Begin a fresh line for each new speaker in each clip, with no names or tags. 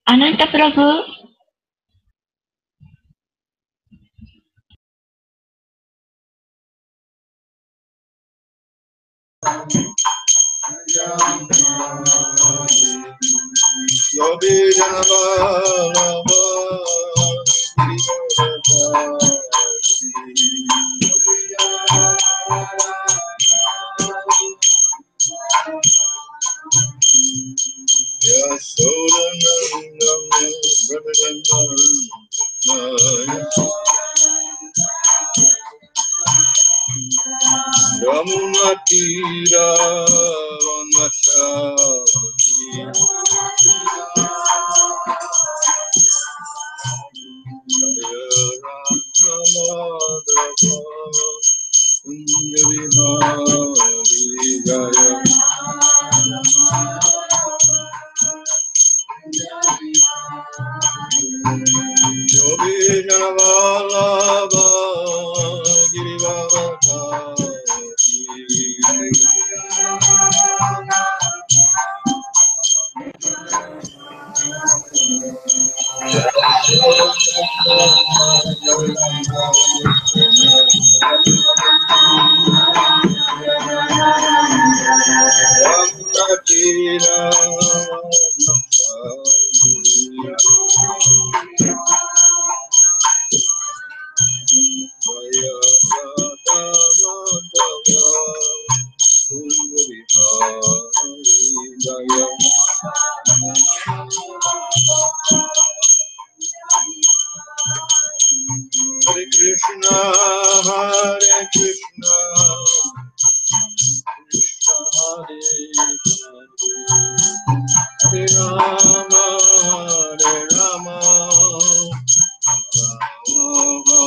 Ananta Prabhu.
Yamunatira Hare Krishna, Hare Krishna, Krishna Hare Hare, Hare Rama, Hare Rama, Rama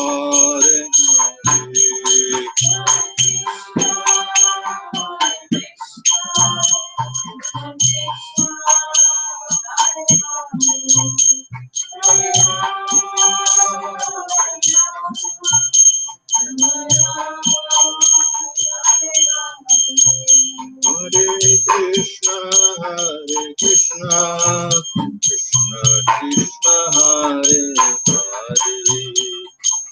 Hare Krishna, Krishna Krishna, Hare Hare,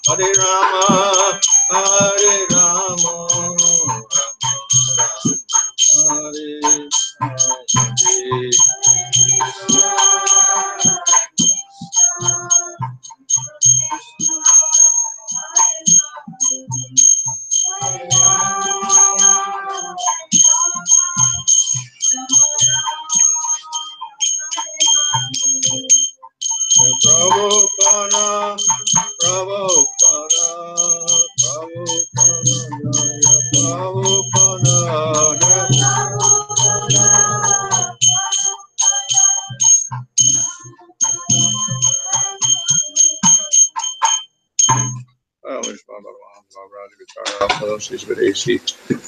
Hare Rama, Hare Rama, Hare Hare. Prabhupada, Prabhupada, Prabhupada,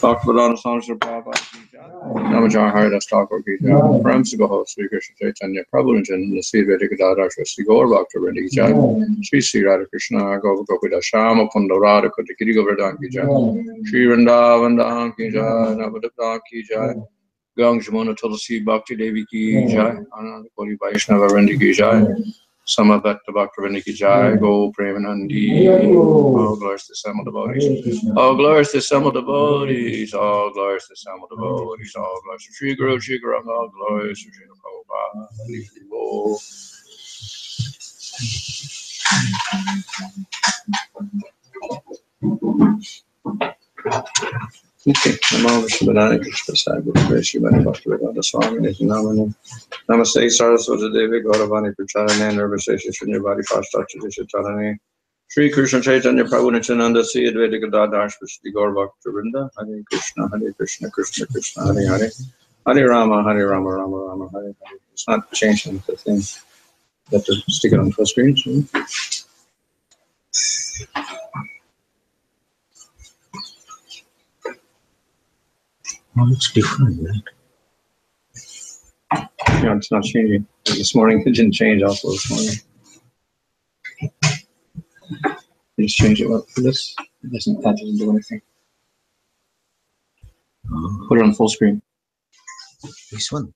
Bhagavatam, Sanskrit Prabhupada, Namajar Haridas Thakur Ki Jai, Prem Sibaho, Sri Krishna Chaitanya, Prabhu Nityananda, Nasi Vedic Dadar, Shri Gaur Bhakta Vrinda Ki Jai, Sri Sri Radha Krishna, Govardhana Shama Kunda Radha Kudakiri Govardhan Ki Jai, Sri Vrindavan Dham Ki Jai, Navadipam Ki Jai, Gang Jamuna Tulsi Bhakti Devi Ki Jai, Ananda Kori Vaishnava Vrinda Ki Jai, Samavekta Bhakta Vrinda Ki Jai, Go Premanandi, all glories to Samal devotees, all glories to Samal devotees, all glories to Samal devotees, all glories to Sri Guru, all glories to Sri Prabhupada, Okay, Namo Vishwadana Krishna Sagar, Vishwadana Bhaktivedanta Swami, Nitinamani, Namaste Saraswati Devi, Gauravani Pracharane, Nirvasesha Shunyavadi Pashta Tradisha Charane, Sri Krishna Chaitanya Prabhu Nityananda, Sri Advaita Gadadhar Shri Gaur Bhakta Vrinda, Hare Krishna, Krishna Krishna, Hare Hare, Hare Rama, Rama Rama, Hare Hare. It's not changing the thing. You have to stick it on full screen. So.
Oh, it's different, right?
Yeah, it's not changing. This morning it didn't change also this morning. You just change it up for this. That doesn't do anything. Put it on full screen.
This one?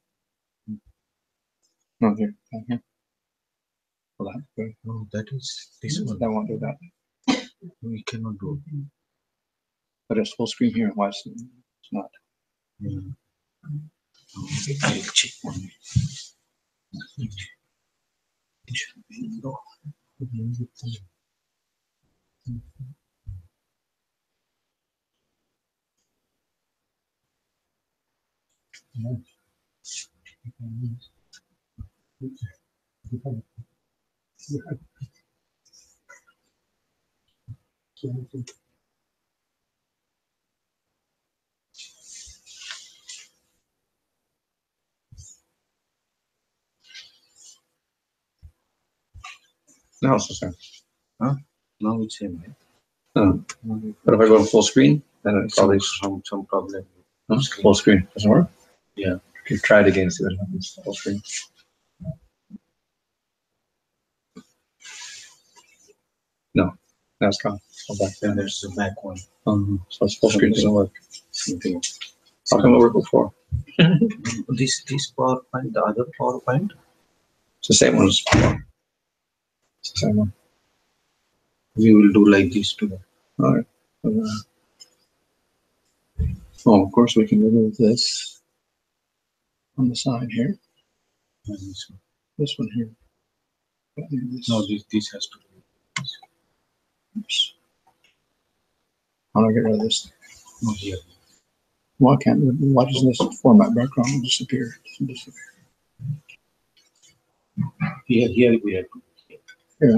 No, here. Will that be good?
No, that is this one.
That won't do that.
We cannot do.
But it's full screen here. Why is it's not?
Yeah. I'll check one.
No, it's the same.
Huh? Now it's same, right?
But if I go to full screen, then it's probably
some problem.
full screen. Doesn't work?
Yeah.
You try it again, see what happens. Full screen. No, that's gone. Go back
Then
there.
there's the back one.
So it's full screen doesn't work.
Same thing.
How come it worked before?
This PowerPoint, the other PowerPoint.
It's the same one as before. It's the same one.
We will do like this today.
All right. Oh, of course we can remove this on the side here.
And this one.
This one here. This.
No, this has to be.
Oops. How do I get rid of this?
No, here.
Why doesn't this format background disappear? It doesn't disappear.
Here we have to.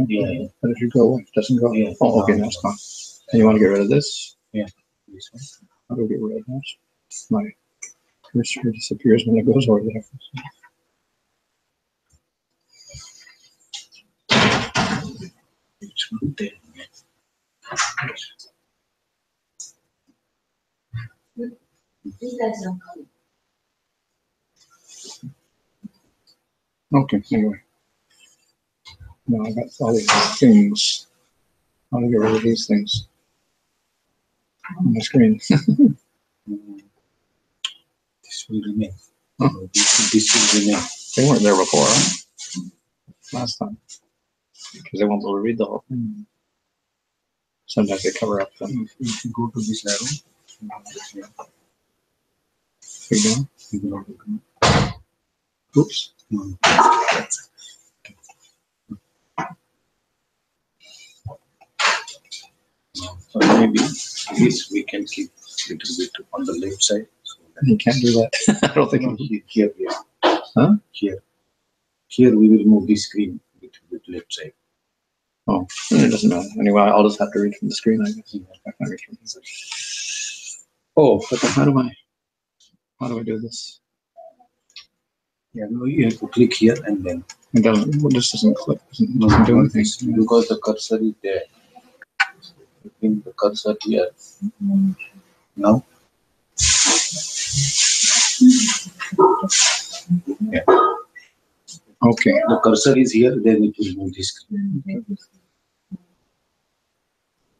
Yeah. But if you go, it doesn't go.
Yeah.
Oh, okay, that's fine. And you want to get rid of this?
Yeah. This one.
How do we get rid of this? My cursor disappears when it goes over there.
It's not there.
Okay, anyway. Now I got all these things. How to get rid of these things on the screen?
This will remain.
Huh?
This will remain.
They weren't there before, huh? Last time. Because they won't be able to read the whole thing. Sometimes they cover up them.
If you go to this arrow,
Big down.
you will not open.
Oops.
So maybe this we can keep a little bit on the left side. So
You can't do that. I don't think.
here.
Huh?
Here we will move this screen a little bit left side.
Oh, it doesn't matter. Anyway, I'll just have to read from the screen, I guess. I can't read from the Oh, but then how do I do this?
Yeah, no, you have to click here and then.
It doesn't. Well, this doesn't click. Doesn't do anything.
Because the cursor is there. In the cursor here. Now. Yeah.
Okay.
The cursor is here, then it will move this screen.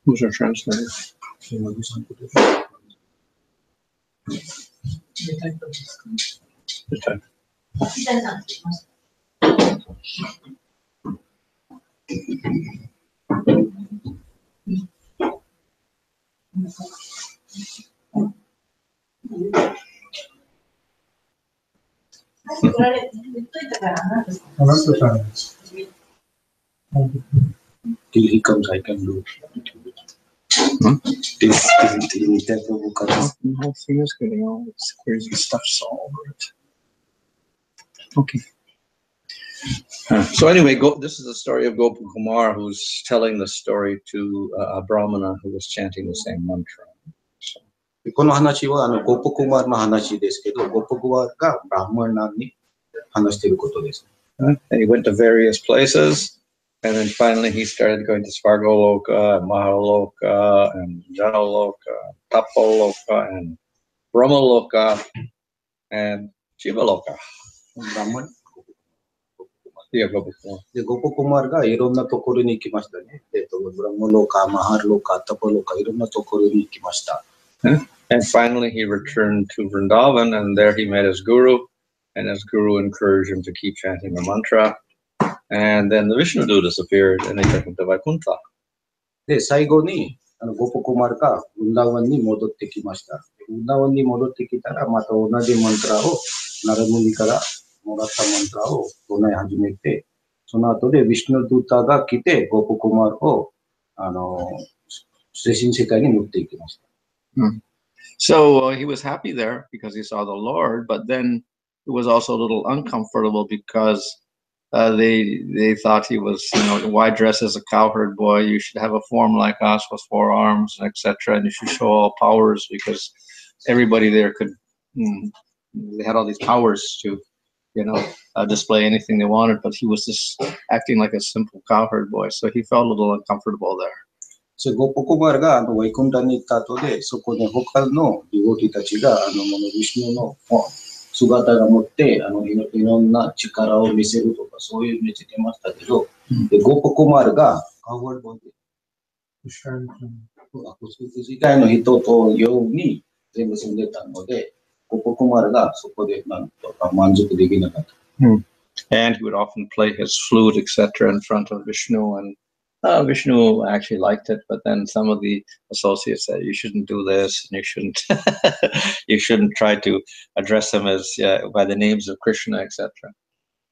Who's our translator? This time.
Till he comes, I can do it.
Huh?
Till that Prabhu comes.
The whole thing is getting all this crazy stuff all over it. Okay. So anyway, this is the story of Gopakumar, who's telling the story to a Brahmana who was chanting the same mantra. So,
この話はゴパクマーの話ですけど、ゴパクマーがブラマナに話していることです。
and he went to various places, and then finally he started going to Svargoloka, and Mahaloka, and Janaloka, Tapoloka, and Brahmaloka, and Shivaloka.
Brahman.
Yeah, Gopakumar.
で、ゴパクマーがいろんなところに行きましたね。ブラマロカ、マハロカ、タパロカ、いろんなところに行きました。
And finally he returned to Vrindavan, and there he met his guru, and his guru encouraged him to keep chanting the mantra. And then the Vishnu Dutas appeared and they took him to Vaikuntha.
で、最後に、ゴポコマルがウンダワンに戻ってきました。ウンダワンに戻ってきたら、また同じマントラを、ナラムニからもらったマントラを唱え始めて、その後でヴィシュヌドゥタが来て、ゴポコマルを、精神世界に持っていきました。
So he was happy there because he saw the Lord, but then it was also a little uncomfortable because they thought he was, why dress as a cowherd boy? You should have a form like us with 4 arms, etc. And you should show all powers because everybody there could, they had all these powers to, display anything they wanted, but he was just acting like a simple cowherd boy. So he felt a little uncomfortable there.
ゴポコマルがワイクンタに行った後で、そこで他のディボティたちが、ヴィシュヌの姿が持って、いろんな力を見せるとか、そういう見せてましたけど、でゴポコマルが、世界の人とように全部住んでたので、ゴポコマルがそこでなんとか満足できなかった。
And he would often play his flute, etc., in front of Vishnu, and Vishnu actually liked it, but then some of the associates said, you shouldn't do this, and you shouldn't try to address him as by the names of Krishna, etc.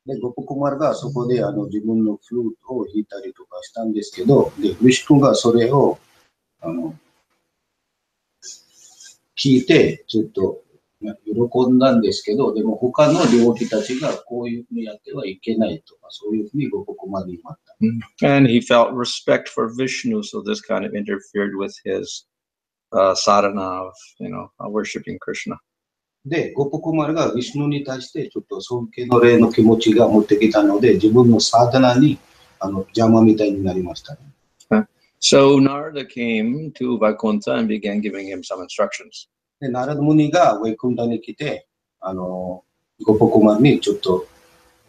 で、ゴポコマルがそこで自分のフルートを弾いたりとかしたんですけど、で、ヴィシュヌがそれを聞いて、ちょっと喜んだんですけど、でも他の領域たちがこういうふうにやってはいけないとか、そういうふうにゴポコマルに言いました。
And he felt respect for Vishnu, so this kind of interfered with his sadhana of, worshipping Krishna.
で、ゴポコマルがヴィシュヌに対してちょっと尊敬の礼の気持ちが持ってきたので、自分のサダナに邪魔みたいになりましたね。
So Narada came to Vaikuntha and began giving him some instructions.
で、ナラダムニがワイクンタに来て、ゴポコマルにちょっと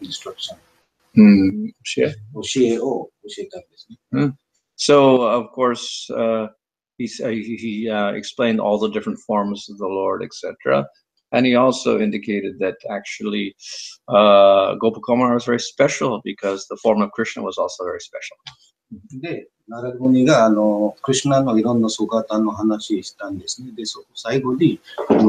インストラクション。教えを教えたんですね。
So, of course, he explained all the different forms of the Lord, etc. And he also indicated that actually Gopakumara was very special because the form of Krishna was also very special.
で、ナラダムニがクリシュナのいろんな姿の話したんですね。で、最後に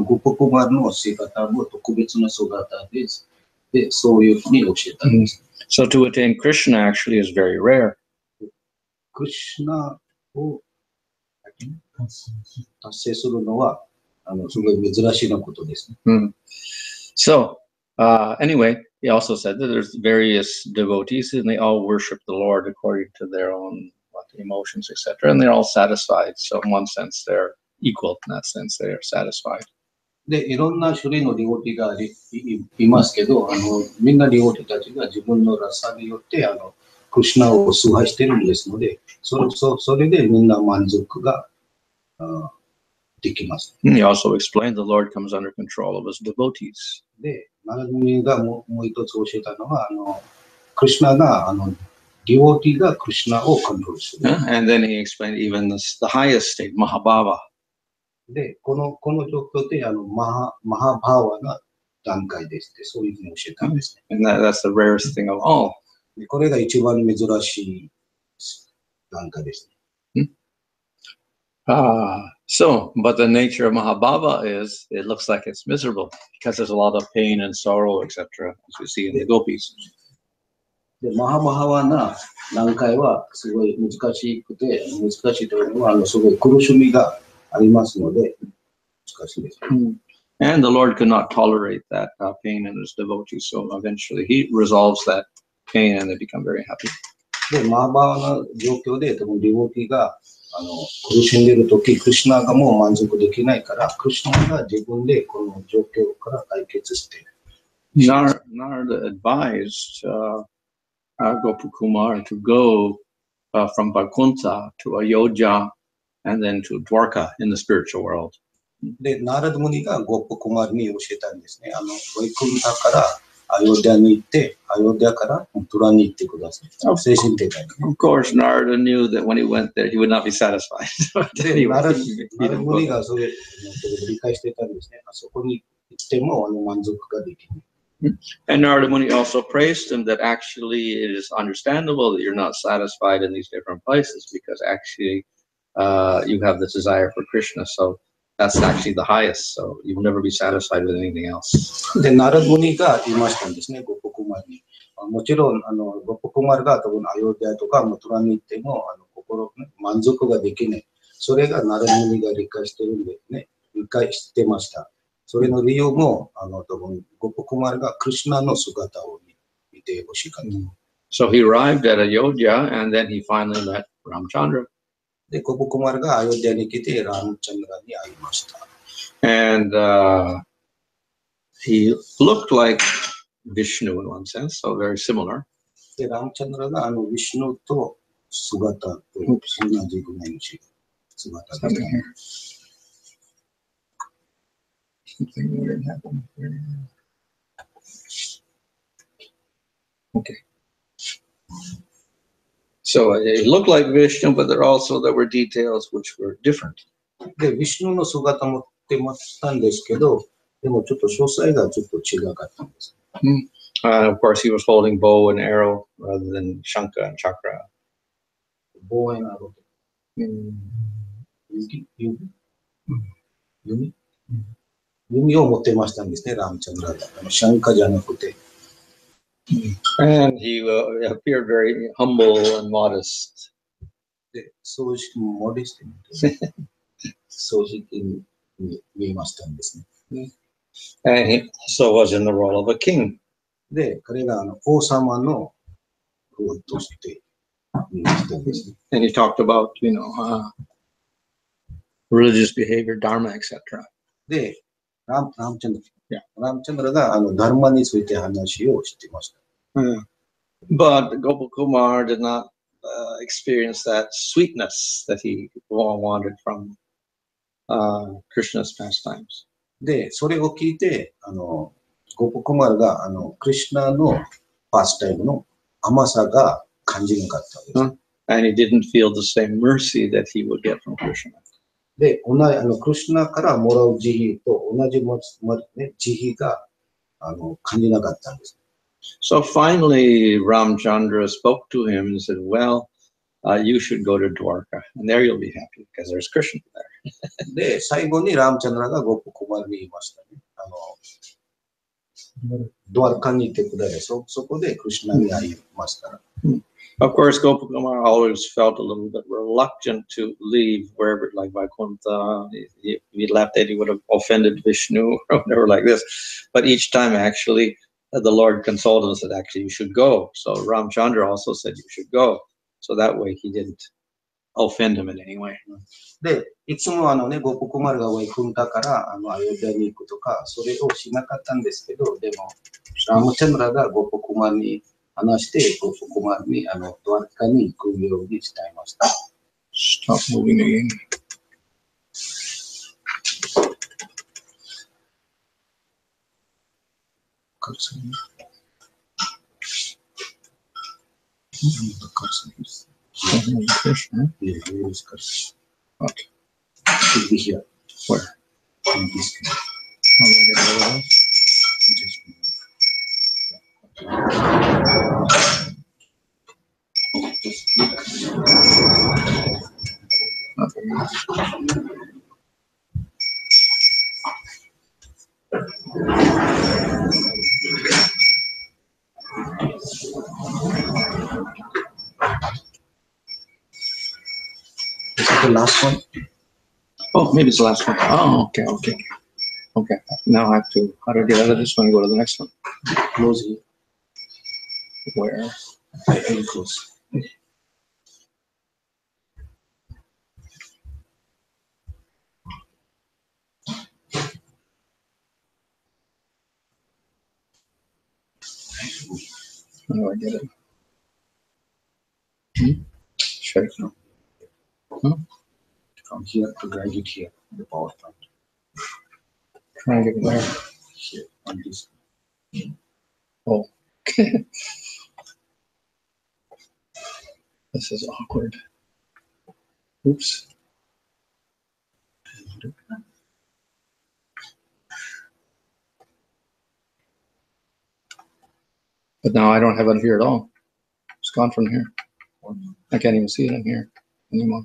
ゴパコマルの姿も特別な姿です。で、そういうふうに教えたんです。
So to attain Krishna actually is very rare.
クリシュナを達成するのはすごい珍しいなことですね。
So, anyway, he also said that there's various devotees and they all worship the Lord according to their own emotions, etc. And they're all satisfied. So in one sense, they're equal. In that sense, they are satisfied.
で、いろんな種類のディボティがいますけど、みんなディボティたちが自分のラッサによって、クリシュナを崇拝しているんですので、それでみんな満足ができます。
He also explained the Lord comes under control of his devotees.
で、ナラダムニがもう一つ教えたのは、クリシュナが、ディボティがクリシュナをコントロールする。
And then he explained even the highest state, Mahabhava.
で、この状況で、マハバーワの段階ですって、そういうふうに教えたんですね。
And that's the rarest thing of all.
で、これが一番珍しい段階ですね。
So, but the nature of Mahabhava is, it looks like it's miserable because there's a lot of pain and sorrow, etc., as we see in the gopis.
で、マハバーワな段階はすごい難しくて、難しいというのは、すごい苦しみがありますので、難しいです。
And the Lord could not tolerate that pain in his devotees, so eventually he resolves that pain and they become very happy.
で、マハバーワの状況で、ディボティが苦しんでいるとき、クリシュナがもう満足できないから、クリシュナが自分でこの状況から解決している。
Narada advised Gopakumar to go from Vaikuntha to Ayodhya and then to Dwarka in the spiritual world.
で、ナラダムニがゴパコマルに教えたんですね。ワイクンタからアヨディアに行って、アヨディアからトラに行ってください。精神的に。
Of course, Narada knew that when he went there, he would not be satisfied.
で、ナラダムニがそれ理解してたんですね。あそこに行っても満足ができない。
And Narada Muni also praised him that actually it is understandable that you're not satisfied in these different places because actually you have the desire for Krishna. So that's actually the highest. So you'll never be satisfied with anything else.
で、ナラドムニが言いましたんですね、ゴポクマルに。もちろん、ゴポクマルが多分アヨディアとかマトラに行っても、心、ね、満足ができない。それがナラドムニが理解してるんでね、理解してました。それの理由も、多分ゴポクマルがクリシュナの姿を見てほしかった。
So he arrived at Ayodhya and then he finally met Ramchandra.
で、ゴポクマルがアヨディアに来て、ラムチャンドラに会いました。
And he looked like Vishnu in one sense, so very similar.
で、ラムチャンドラがヴィシュヌと姿と同じぐらいの姿で。
Something weird happened here. Okay. So it looked like Vishnu, but there were details which were different.
で、ヴィシュヌの姿持ってましたんですけど、でもちょっと詳細がちょっと違かったんです。
Of course, he was holding bow and arrow rather than Shankha and Chakra.
Bow and arrow. 弓を持ってましたんですね、ラムチャンドラが。シャンカじゃなくて。
And he appeared very humble and modest.
で、正直、モデストに正直に見えましたんですね。
And he also was in the role of a king.
で、彼が王様の方として見えましたんですね。
And he talked about, religious behavior, dharma, etc.
で、ラムチャンドラがダルマについて話をしてました。
But Gopal Kumar did not experience that sweetness that he wanted from Krishna's pastimes.
で、それを聞いて、ゴポクマルがクリシュナのパスタイムの甘さが感じなかったんです。
And he didn't feel the same mercy that he would get from Krishna.
で、クリシュナからもらう慈悲と同じ慈悲が感じなかったんです。
So finally, Ramchandra spoke to him and said, well, you should go to Dwarka, and there you'll be happy, because there's Krishna there.
で、最後にラムチャンドラがゴポクマルに言いましたね。ドワルカに行ってください。そこでクリシュナに会いますから。
Of course, Gopal Kumar always felt a little bit reluctant to leave wherever, like Vaikuntha. If he left, that he would have offended Vishnu or whatever like this. But each time, actually, the Lord consoled him and said, actually, you should go. So Ramchandra also said, you should go. So that way, he didn't offend him in any way.
で、いつもゴポクマルがワイクンタからアヨディアに行くとか、それをしなかったんですけど、でも、ラムチャンドラがゴポクマルに話して、ゴポクマルにドワルカに行くように伝えました。
Stop moving again. Krishna.
Yeah, where is Krishna?
What?
Should be here.
Where?
In this case.
How do I get rid of this?
Just Is it the last one?
Oh, maybe it's the last one. Oh, okay. Okay. Now I have to, how do I get out of this one and go to the next one?
Close here.
Where?
I will close.
How do I get it? Shake.
From here to drag it here, the power point.
Try and get it there.
Here, on this.
Oh. This is awkward. Oops. But now I don't have it here at all. It's gone from here. I can't even see it in here anymore.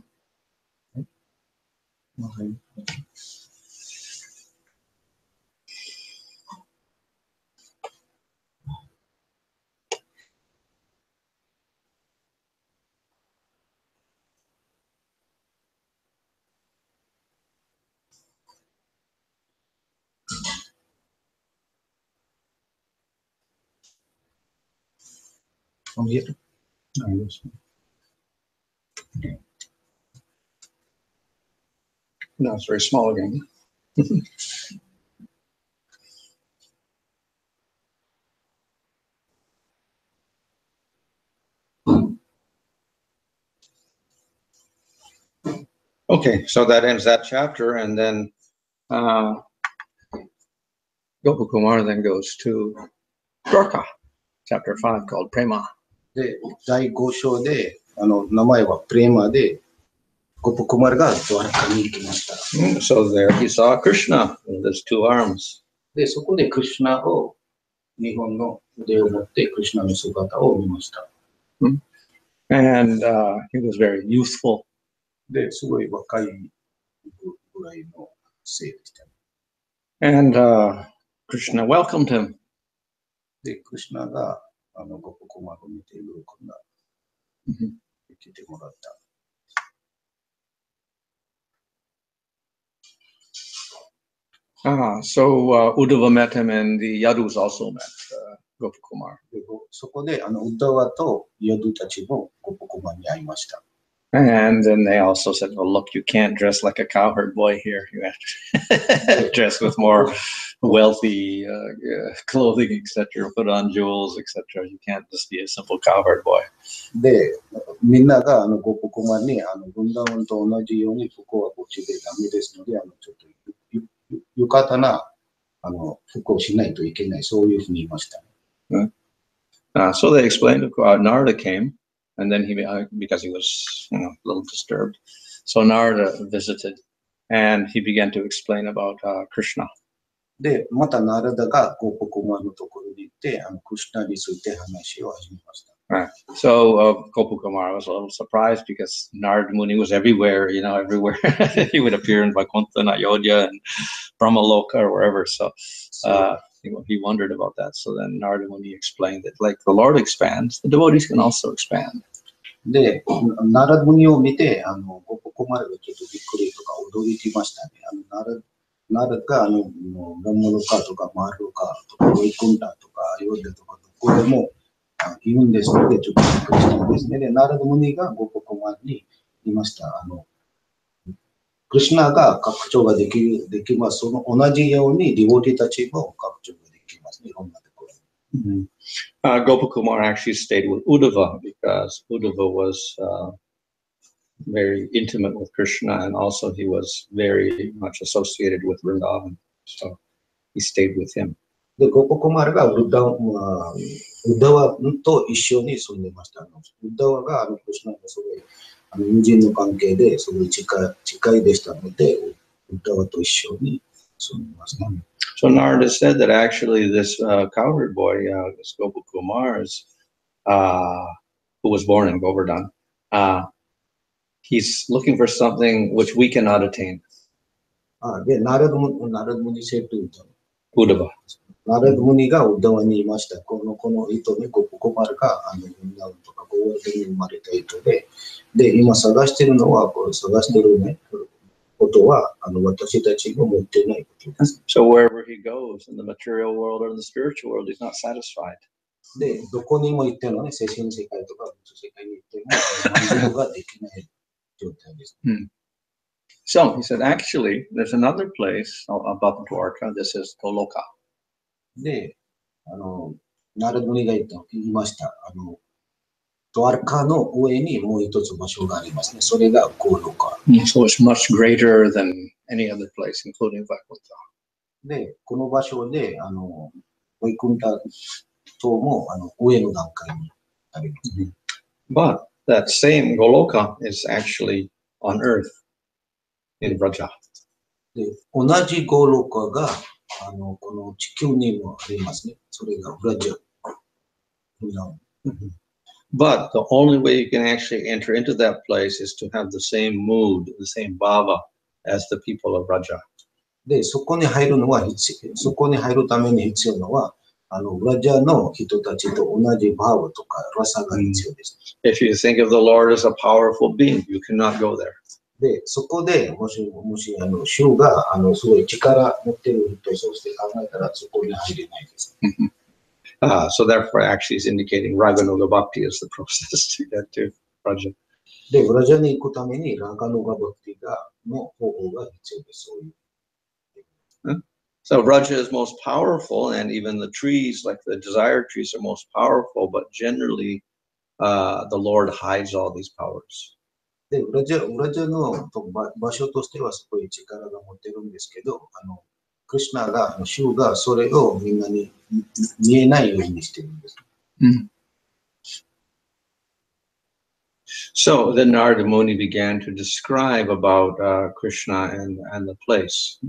From here?
No, it's very small again. Okay, so that ends that chapter, and then Gopakumar then goes to Dwarka, chapter 5, called Prema.
で、第5章で、名前はプレーマで、ゴパクマルがドワラカに行きました。
So there he saw Krishna with his two arms.
で、そこでクリシュナを、日本の腕を持ってクリシュナの姿を見ました。
And he was very youthful.
で、すごい若いぐらいの性でした。
And Krishna welcomed him.
で、クリシュナがゴパクマルを見て喜んだ。来てもらった。
So Uddhava met him, and the Yadus also met Gopakumar.
そこでウッダワとヤドゥたちもゴパクマに会いました。
And then they also said, well, look, you can't dress like a cowherd boy here. You have to dress with more wealthy clothing, etc., put on jewels, etc. You can't just be a simple cowherd boy.
で、みんながゴパクマにブンダワンと同じように服はこっちでダメですので、ちょっと浴衣な服をしないといけない、そういうふうに言いました。
So they explained, Narada came, and then he, because he was, a little disturbed. So Narada visited, and he began to explain about Krishna.
で、またナラダがゴパクマのところに行って、クリシュナについて話を始めました。
Right. So Gopakumar was a little surprised because Narada Muni was everywhere, everywhere. He would appear in Vaikuntha and Ayodhya and Brahmaloka or wherever. So he wondered about that. So then Narada Muni explained that like the Lord expands, the devotees can also expand.
で、ナラダムニを見て、ゴパクマルがちょっとびっくりとか驚きましたね。ナラダがブラムロカとかマールカとかロイクンタとかアヨデとかどこでもいるんですので、ちょっとびっくりしたんですね。で、ナラダムニがゴパクマルに言いました。クリシュナが拡張ができます。その同じようにディボティたちも拡張ができますね。いろんなところ。
Gopakumar actually stayed with Uddhava because Uddhava was very intimate with Krishna, and also he was very much associated with Vrindavan. So he stayed with him.
で、ゴパクマルがウッダワと一緒に住んでました。ウッダワがクリシュナのすごい友人の関係ですごい近いでしたので、ウッダワと一緒に住んでました。
So Narada said that actually this cowherd boy, this Gopakumar, who was born in Govardhan, he's looking for something which we cannot attain.
で、ナラダムニセト
ウッダワ。
ナラダムニがウッダワにいました。この人ね、ゴパクマルがウンダウンとかゴールデンに生まれた人で、今探してるのは、探してるね、ことは私たちが持ってないことです。
So wherever he goes in the material world or in the spiritual world, he's not satisfied.
で、どこにも行ってもね、精神世界とか宇宙世界に行っても満足ができない状態です。
So he said, actually, there's another place above Dwarka. This is Goloka.
で、ナラダムニが言いました。ドワラカの上にもう一つ場所がありますね。それがゴロカ。
So it's much greater than any other place, including Vaikuntha.
で、この場所で、バイクンタ島も上の段階にありますね。
But that same Goloka is actually on earth in Vraja.
で、同じゴロカがこの地球にもありますね。それがブラジャ。
But the only way you can actually enter into that place is to have the same mood, the same bhava as the people of Raja.
で、そこに入るために必要なのは、ラジャの人たちと同じバーバとかラサが必要です。
If you think of the Lord as a powerful being, you cannot go there.
で、そこでもし主がすごい力持ってる人、そうして考えたらそこに入れないです。
So therefore, actually, is indicating Raganuga Bhakti is the process to get to Raja.
で、ラジャに行くためにラガノガバクティの方法が必要です。そういう。
So Raja is most powerful, and even the trees, like the desire trees, are most powerful. But generally, the Lord hides all these powers.
で、ラジャの場所としてはすごい力が持ってるんですけど、クリシュナが、主がそれをみんなに見えないようにしてるんです。
So then Narada Muni began to describe about Krishna and the place.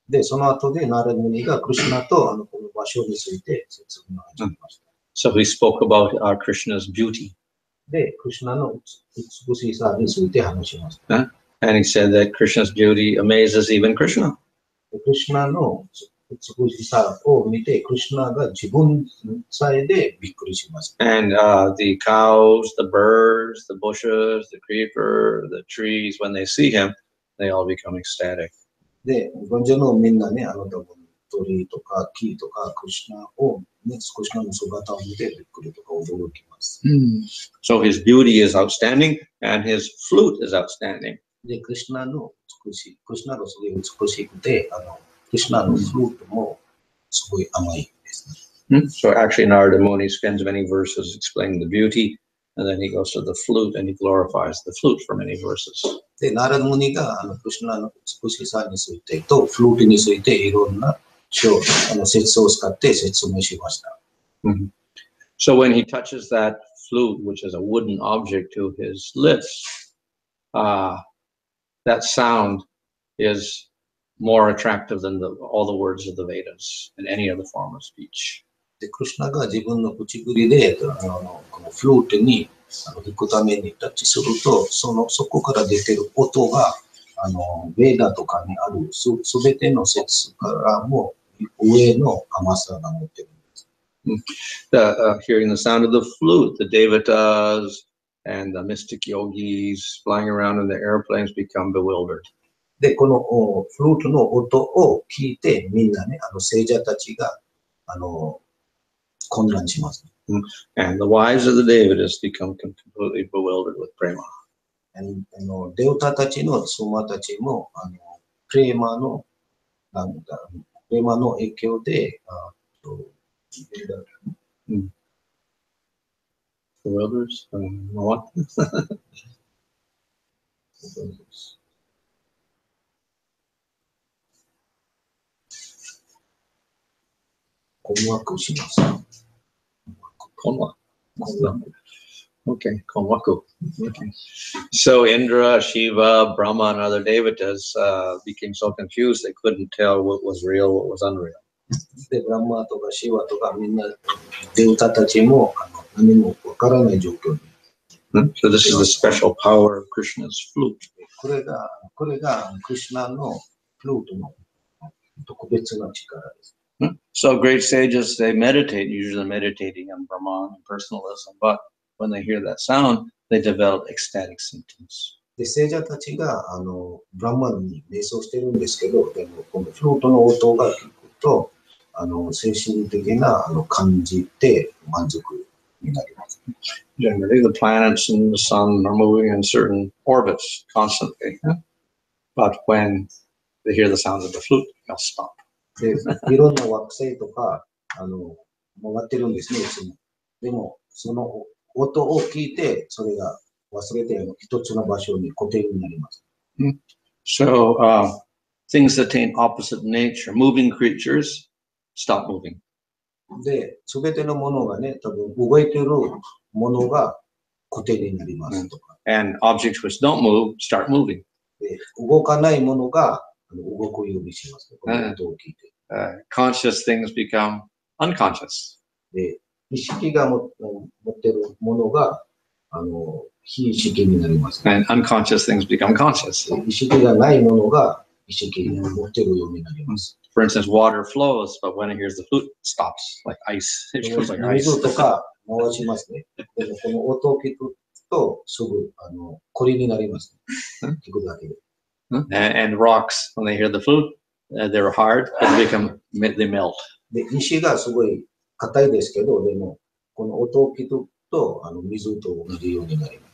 で、その後でナラダムニがクリシュナとこの場所について説明を始めました。
So he spoke about Krishna's beauty.
で、クリシュナの美しさについて話しました。
And he said that Krishna's beauty amazes even Krishna.
クリシュナの美しさを見て、クリシュナが自分さえでびっくりしました。
And the cows, the birds, the bushes, the creeper, the trees, when they see him, they all become ecstatic.
で、ゴンジャのみんなね、多分鳥とか木とかクリシュナを、ね、クリシュナの姿を見てびっくりとか驚きます。
So his beauty is outstanding and his flute is outstanding.
で、クリシュナのクリシュナがすごい美しくて、クリシュナのフルートもすごい甘いですね。
So actually Narada Muni spends many verses explaining the beauty, and then he goes to the flute and he glorifies the flute for many verses.
で、ナラダムニがクリシュナの美しさについてとフルートについていろんな説を使って説明しました。
So when he touches that flute, which is a wooden object, to his lips, that sound is more attractive than all the words of the Vedas and any other form of speech.
で、クリシュナが自分の口ぶりでこのフルートに弾くためにタッチすると、そこから出てる音がベーダとかにあるすべての説からも上の甘さが持ってるんです。
Hearing the sound of the flute, the devatas and the mystic yogis flying around in the airplanes become bewildered.
で、このフルートの音を聞いてみんなね、聖者たちが混乱します。
And the wives of the Devatas become completely bewildered with prema.
デウタたちの妻たちもプレーマの影響で
Bewildered? What?
困惑します。
Okay, konwaku. Okay. So Indra, Shiva, Brahma, and other devatas became so confused they couldn't tell what was real, what was unreal.
で、ブランマとかシワとかみんなデウタたちも何もわからない状況に。
So this is the special power of Krishna's flute.
これがクリシュナのフルートの特別な力です。
So great sages, they meditate, usually meditating on Brahman and personalism, but when they hear that sound, they develop ecstatic symptoms.
で、聖者たちがブランマンに瞑想してるんですけど、でもこのフルートの音が聞くと、精神的な感じて満足になります。
Generally, the planets and the sun are moving in certain orbits constantly, but when they hear the sound of the flute, they'll stop.
で、いろんな惑星とか回ってるんですね、いつも。でも、その音を聞いて、それが忘れて一つの場所に固定になります。
So, things that attain opposite nature, moving creatures, stop moving.
で、すべてのものがね、多分動いてるものが固定になりますとか。
And objects which don't move start moving.
で、動かないものが動くようにします。この音を聞いて。
Conscious things become unconscious.
で、意識が持っているものが、非意識になります。
And unconscious things become conscious.
意識がないものが意識を持っているようになります。
For instance, water flows, but when it hears the flute, it stops, like ice. It goes like ice.
水とか回しますね。でもこの音を聞くとすぐ氷になります。聞くだけで。
And rocks, when they hear the flute, they're hard, but they melt.
で、石がすごい硬いですけど、でもこの音を聞くと水と同じようになりま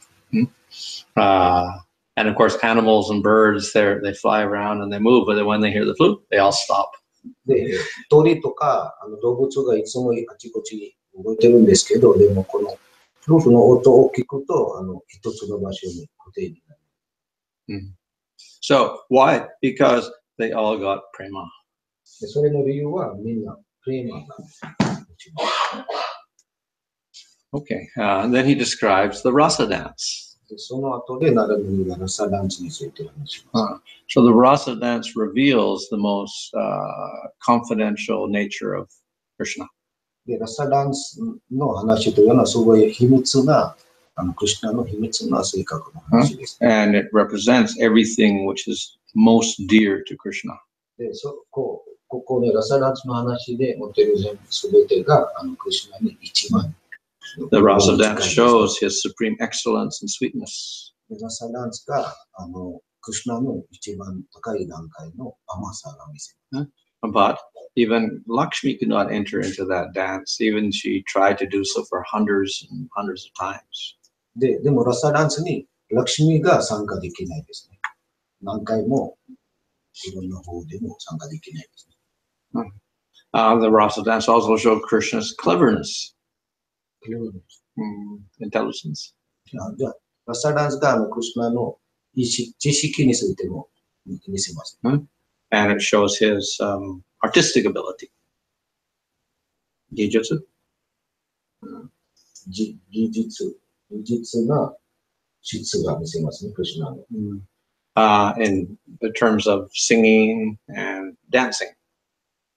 す。
And of course, animals and birds, they fly around and they move, but then when they hear the flute, they all stop.
で、鳥とか動物がいつもあちこちに動いてるんですけど、でもこのフルートの音を聞くと一つの場所に固定になる。
So why? Because they all got prema.
でそれの理由はみんなプレーマーなんです。
Okay, and then he describes the rasa dance.
その後でナラムニがラサダンスについて話します。
So the rasa dance reveals the most confidential nature of Krishna.
でラサダンスの話というのはすごい秘密なクリシュナの秘密な性格の話です。
And it represents everything which is most dear to Krishna.
でここでラサダンスの話で持っているすべてがクリシュナに一番。
The rasa dance shows his supreme excellence and sweetness.
ラサダンスがクリシュナの一番高い段階の甘さが見せます。
But even Lakshmi could not enter into that dance. Even she tried to do so for hundreds and hundreds of times.
でもラサダンスにラクシミが参加できないですね。何回も自分の方でも参加できないですね。
The rasa dance also showed Krishna's cleverness. Intelligence.
じゃあラサダンスがクリシュナの知識についても見せます。
And it shows his artistic ability. 技術
な質が見せますね、クリシュナの。
in terms of singing and dancing.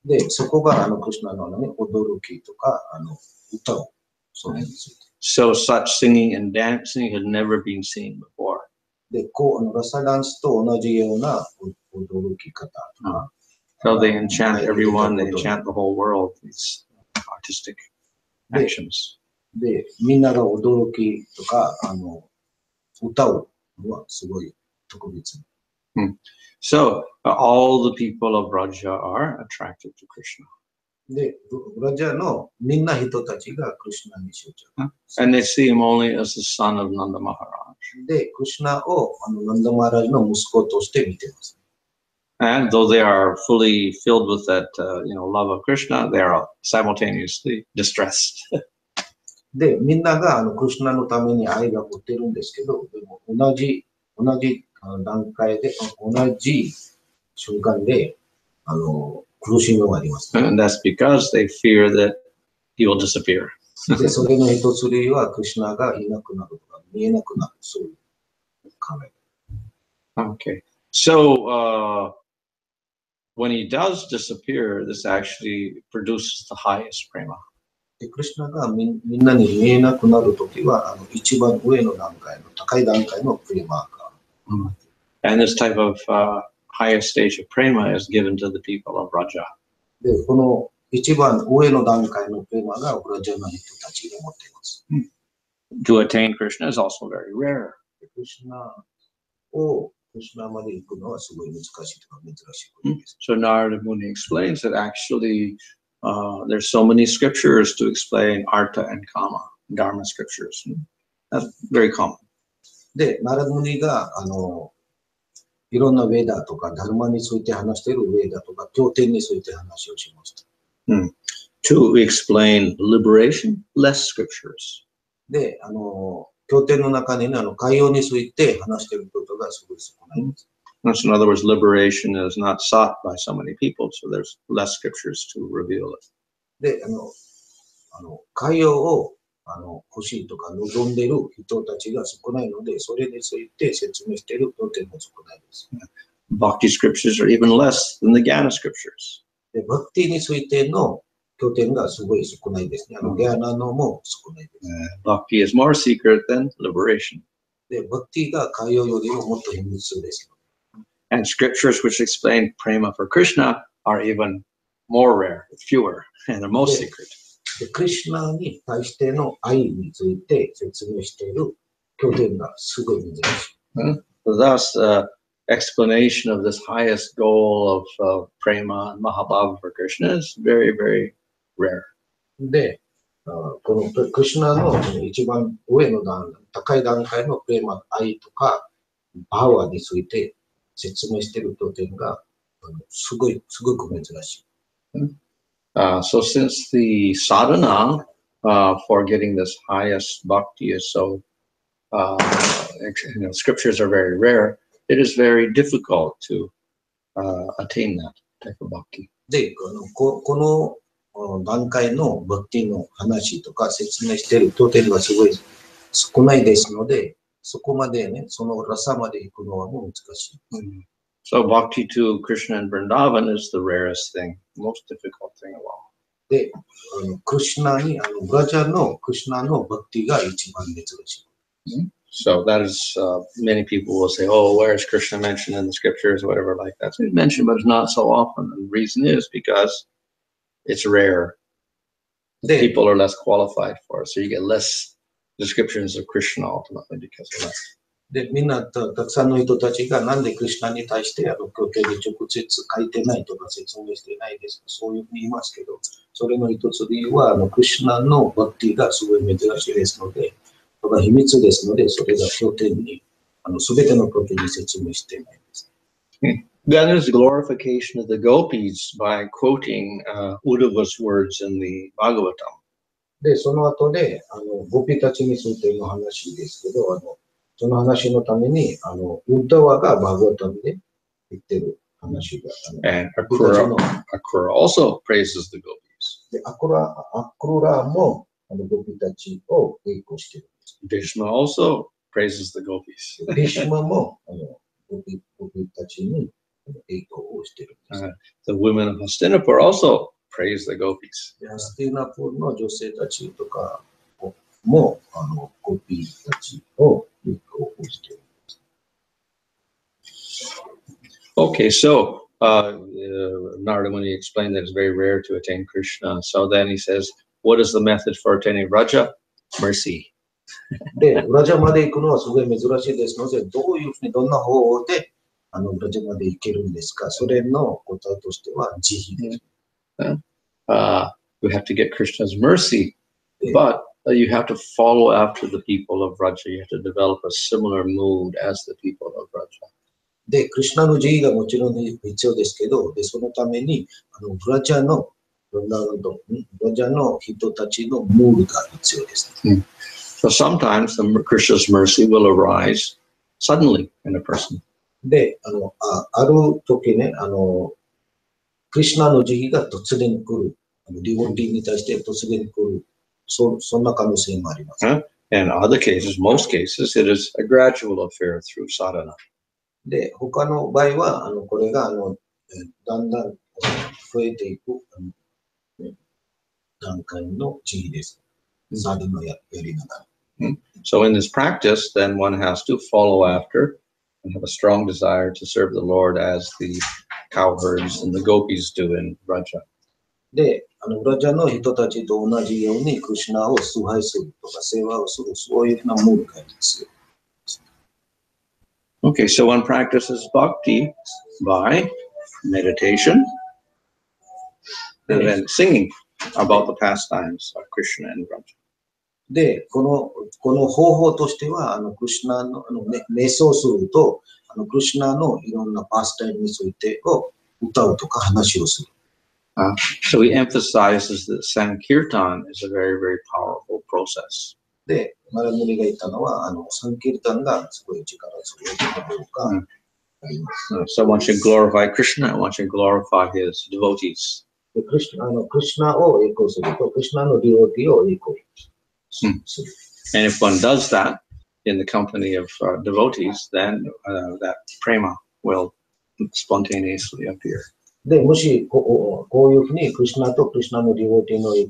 で、そこがクリシュナの驚きとか歌をそれについて。
So such singing and dancing had never been seen before.
で、ラサダンスと同じような驚き方とか。
So they enchant everyone, they enchant the whole world, these artistic actions.
で、みんなが驚きとか歌うのはすごい特別。
So all the people of Braja are attracted to Krishna.
で、ブラジャーのみんな人たちがクリシュナに執着。
And they see him only as the son of Nanda Maharaj.
で、クリシュナをナンダマハラジの息子として見ています。
And though they are fully filled with that, love of Krishna, they are simultaneously distressed.
で、みんながクリシュナのために愛が持ってるんですけど、でも同じ段階で、同じ瞬間で、苦しみがあります。
And that's because they fear that he will disappear.
で、それの一つ理由は、クリシュナがいなくなるとか、見えなくなる、そういう考え。
Okay. So, when he does disappear, this actually produces the highest prema.
で、クリシュナがみんなに見えなくなるときは、一番上の段階の、高い段階のプレマーが。
And this type of highest stage of prema is given to the people of Braja.
で、この一番上の段階のプレマがブラジャーの人たちが持っています。
To attain Krishna is also very rare.
クリシュナまで行くのはすごい難しいとか珍しいことです。
So Narada Muni explains that actually there's so many scriptures to explain artha and kama, dharma scriptures. That's very common.
で、ナラダムニがいろんなウェーダとかダルマについて話しているウェーダとか経典について話をしました。
To explain liberation, less scriptures.
で、経典の中に海洋について話していることがすごい少ないんです。
So in other words, liberation is not sought by so many people, so there's less scriptures to reveal it.
で、海洋を欲しいとか望んでいる人たちが少ないので、それについて説明している経典も少ないです。
Bhakti scriptures are even less than the Jnana scriptures.
で、バクティについての経典がすごい少ないですね。ギャナのも少ないです。
Bhakti is more secret than liberation.
で、バクティが解放よりももっと秘密です。
And scriptures which explain prema for Krishna are even more rare, fewer, and are most secret.
で、クリシュナに対しての愛について説明している経典がすごい珍しい。
Thus, explanation of this highest goal of prema and mahabhava for Krishna is very, very rare.
で、このクリシュナの一番上の高い段階のプレーマ、愛とかバワについて説明している経典がすごく珍しい。
So since the sadhana for getting this highest bhakti is so, scriptures are very rare, it is very difficult to attain that type of bhakti.
で、この段階のバクティの話とか説明している経典がすごい少ないですので、そこまでね、そのラサまで行くのはもう難しい。
So bhakti to Krishna and Vrindavan is the rarest thing, most difficult thing of all.
で、クリシュナに、ブラジャーのクリシュナのバクティが一番珍しい。
So that is, many people will say, oh, where is Krishna mentioned in the scriptures, whatever like that. So it's mentioned, but it's not so often. And the reason is because it's rare. People are less qualified for it. So you get less descriptions of Krishna ultimately because of that.
で、みんなたくさんの人たちがなんでクリシュナに対して経典で直接書いてないとか説明してないですとかそういうふうに言いますけど、それの一つ理由はクリシュナのバクティがすごい珍しいですので、それが秘密ですので、それが経典にすべての経典に説明していないです。
Then there's glorification of the gopis by quoting Uddhava's words in the Bhagavatam.
で、その後でゴピたちについての話ですけど、その話のために、ウッダワがバーガータムで言ってる話が。
And Akrura also praises the gopis.
で、アクルラもゴピたちを栄光している。
Bhishma also praises the gopis.
ビシュマもゴピたちに栄光をしている。
The women of Hastinapur also praise the gopis.
ハスティナプルの女性たちとかもゴピたちを栄光をしている。
Okay, so Narada Muni explained that it's very rare to attain Krishna. So then he says, what is the method for attaining Raja? Mercy.
で、ブラジャまで行くのはすごい珍しいですので、どういうふうに、どんな方法でブラジャまで行けるんですか？それの答えとしては、慈悲です。
You have to get Krishna's mercy, but you have to follow after the people of Raja. You have to develop a similar mood as the people of Raja.
で、クリシュナの慈悲がもちろん必要ですけど、で、そのために、ブラジャの人たちのムードが必要です。
So sometimes Krishna's mercy will arise suddenly in a person.
で、ある時ね、クリシュナの慈悲が突然来る。ディボティに対して突然来る。そんな可能性もあります。
And in other cases, most cases, it is a gradual affair through sadhana.
で、他の場合は、これが、だんだん増えていく、段階の慈悲です。サダナやりながら。
So in this practice, then one has to follow after and have a strong desire to serve the Lord as the cowherds and the gopis do in Vraja.
で、ブラジャの人たちと同じように、クリシュナを崇拝するとか、世話をする、そういうようなムードがありますよ。
Okay, so one practices bhakti by meditation and then singing about the pastimes of Krishna and Vraja.
で、この方法としては、クリシュナの、瞑想すると、クリシュナのいろんなパスタイムについてを歌うとか話をする。
So he emphasizes that Sankirtan is a very, very powerful process.
で、マラムニが言ったのは、サンキルタンがすごい力強いかどうかあります。
So one should glorify Krishna, one should glorify his devotees.
でクリシュナを栄光すると、クリシュナのディボティを栄光する。
And if one does that in the company of devotees, then that prema will spontaneously appear.
で、もしこういうふうにクリシュナとクリシュナのディボティのディ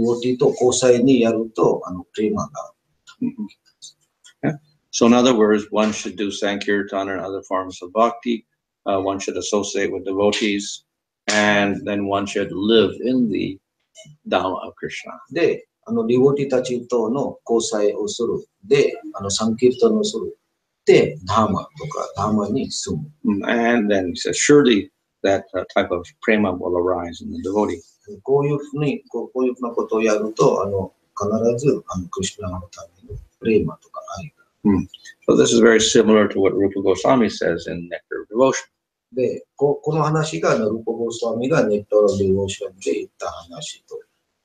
ボティと交際にやると、プレマが。
So in other words, one should do Sankirtan and other forms of bhakti. One should associate with devotees, and then one should live in the Dhamma of Krishna.
で、ディボティたちとの交際をする。で、サンキルタンをする。で、ダーマとかダーマに住む。
And then he says, surely that type of prema will arise in the devotee.
こういうふうなことをやると、必ずクリシュナのためのプレマとか愛が。
So this is very similar to what Rupa Goswami says in Nectar of Devotion.
で、この話がルポゴスワミがネットのデボーションで言った話と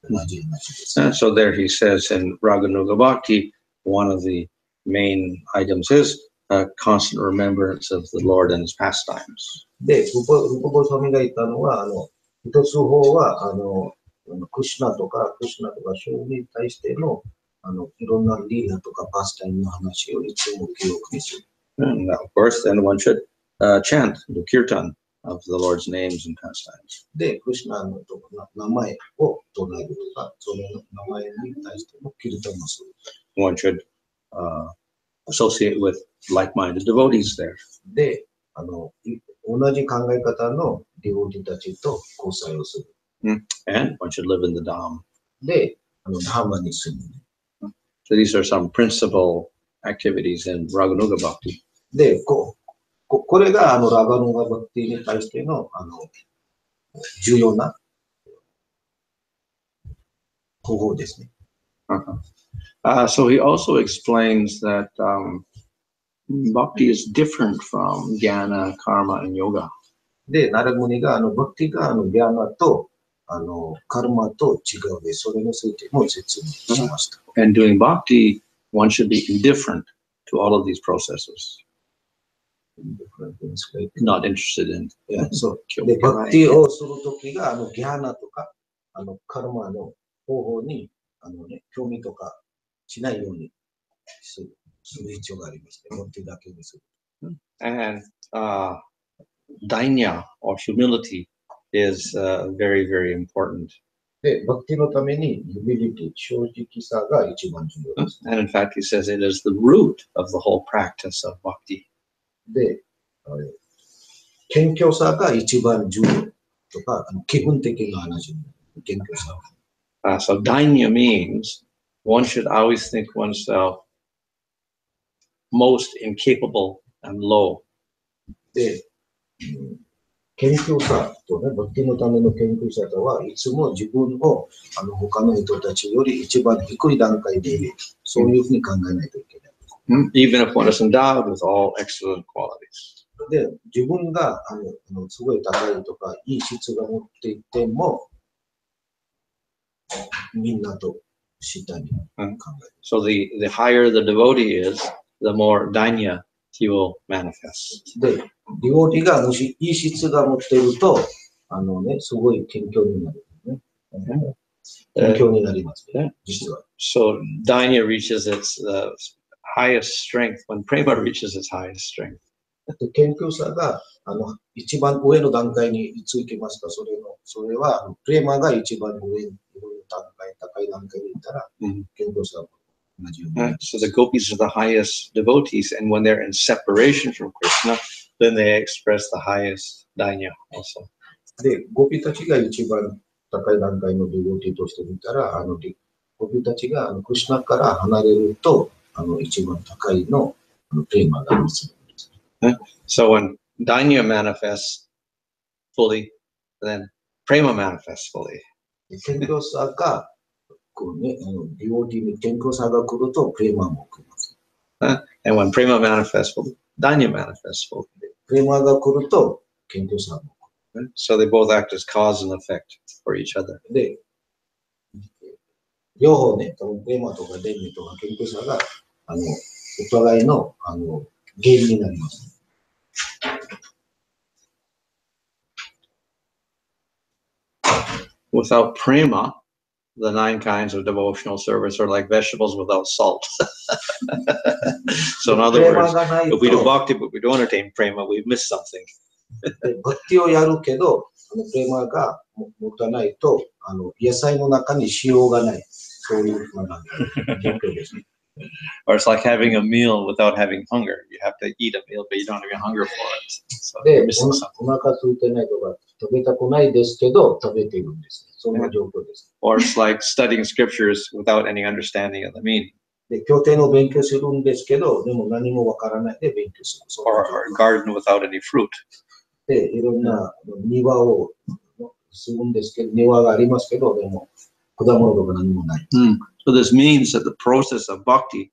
同じ話です。
And so there he says in Raganuga Bhakti, one of the main items is constant remembrance of the Lord and his pastimes.
で、ルポゴスワミが言ったのは、一つ方は、クリシュナとか主に対しての、いろんなリーダーとかパスタイムの話をいつも記憶にする。
And of course, then one should chant the kirtan of the Lord's names and pastimes.
で、クリシュナの名前を唱えるとか、その名前に対してのキルタンをする。
One should associate with like-minded devotees there.
で、同じ考え方のディボティたちと交際をする。
And one should live in the Dham.
で、ダーマに住む。
So these are some principal activities in Raganuga Bhakti.
で、これがラガヌガバクティに対しての重要な方法ですね。
So he also explains that bhakti is different from jnana, karma, and yoga.
で、ナラムニがバクティがギャーナとカルマと違うで、それについても説明しました。
And doing bhakti, one should be indifferent to all of these processes. Not interested in.
そう。で、バクティをするときが、ギャーナとか、カルマの方法に、興味とかしないようにする必要がありますね。バクティだけにする。
And dainya, or humility, is very, very important.
で、バクティのために、humility、正直さが一番重要です。
And in fact, he says it is the root of the whole practice of bhakti.
で、謙虚さが一番重要とか、基本的な話、謙虚さ。
So dainya means one should always think oneself most incapable and low.
で、謙虚さとね、バクティのための謙虚さとは、いつも自分を他の人たちより一番低い段階でいる。そういうふうに考えないといけない。
Even if one is endowed with all excellent qualities.
で、自分がすごい高いとか、いい質が持っていても、みんなと下に考える。
So the higher the devotee is, the more dainya he will manifest.
で、ディボティがもしいい質が持っていると、すごい謙虚になる、ね。謙虚になりますね、実は。
So dainya reaches its highest strength when prema reaches its highest strength.
謙虚さが一番上の段階についてますか、それはプレマが一番上の高い段階にいったら、謙虚さが同じように。
So the gopis are the highest devotees, and when they're in separation from Krishna, then they express the highest dainya also.
で、ゴピたちが一番高い段階のディボティとして見たら、ゴピたちがクリシュナから離れると、一番高いのプレマが見つかる。
So when dainya manifests fully, then prema manifests fully.
謙虚さが、ディボティに謙虚さが来るとプレマも来ます。
And when prema manifests fully, dainya manifests fully.
プレマが来ると謙虚さも来る。
So they both act as cause and effect for each other.
で、両方ね、プレマとかデニとか謙虚さが、お互いの、原因になります。
Without prema, the 9 kinds of devotional service are like vegetables without salt. So in other words, if we do bhakti but we don't entertain prema, we've missed something.
で、バクティをやるけど、プレマが持たないと、野菜の中にしようがない。そういうふうな状況ですね。
Or it's like having a meal without having hunger. You have to eat a meal, but you don't have any hunger for it. So
で
you're missing something.
お腹空いてないとか、食べたくないですけど、食べているんですね。そんな状況です。
Or it's like studying scriptures without any understanding of the meaning.
で、経典を勉強するんですけど、でも何もわからないで勉強する。
Or a garden without any fruit.
で、いろんな庭をするんですけど、庭がありますけど、でも果物とか何もない。
So this means that the process of bhakti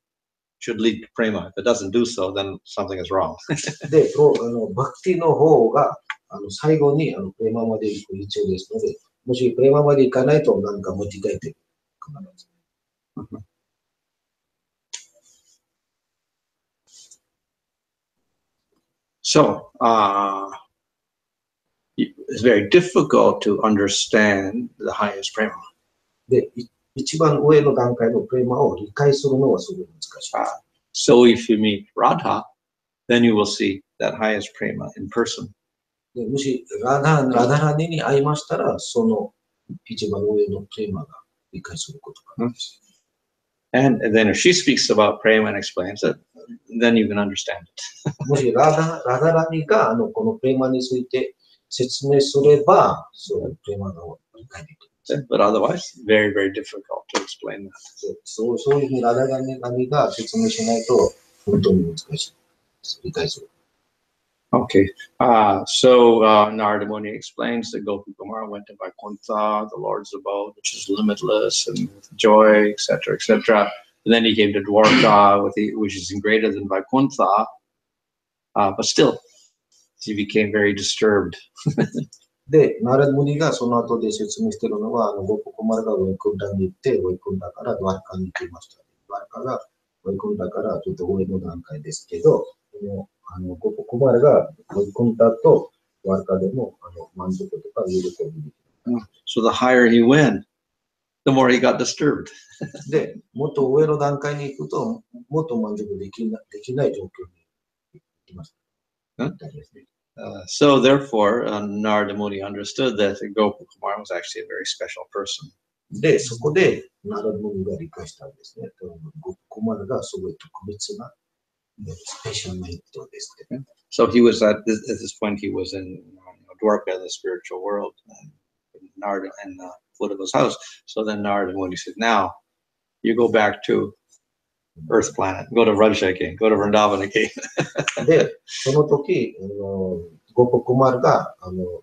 should lead to prema. If it doesn't do so, then something is wrong.
で、バクティの方が最後にプレマまで行く必要ですので、もしプレマまで行かないと何か間違えてる。
So, it's very difficult to understand the highest prema.
で、一番上の段階のプレマを理解するのはすごい難しい。
So if you meet Radha, then you will see that highest prema in person.
でもしラダラニに会いましたら、その一番上のプレマが理解することができます。
And then if she speaks about prema and explains it, then you can understand it.
もしラダラニがこのプレマについて説明すれば、そういうプレマが理解できる。
But otherwise, very, very difficult to explain that.
そういうふうにラダラニが説明しないと本当に難しい。理解する。
Okay. So Narada Muni explains that Gopakumara went to Vaikuntha, the Lord's abode, which is limitless and with joy, etc., etc. And then he came to Dwarka, which is greater than Vaikuntha, but still, he became very disturbed.
で、ナラダムニがその後で説明しているのは、ゴパクマラがウェイクンダに行って、ウェイクンダからドワルカに行きました。ドワルカがウェイクンダからちょっと上の段階ですけど、ゴパクマラがウェイクンダとドワルカでも満足とか喜びできる。
So the higher he went, the more he got disturbed.
で、もっと上の段階に行くと、もっと満足できない状況に行きます。
So therefore, Narada Muni understood that Gopakumara was actually a very special person.
で、そこでナラダムニが理解したんですね。ゴパクマラがすごい特別なスペシャルな人ですね。
So he was at this point, he was in Dwarka, the spiritual world, and Narada in the foot of his house. So then Narada Muni said, now you go back to Earth planet, go to Raja again, go to Vrindavan again.
で、その時、ゴパクマラが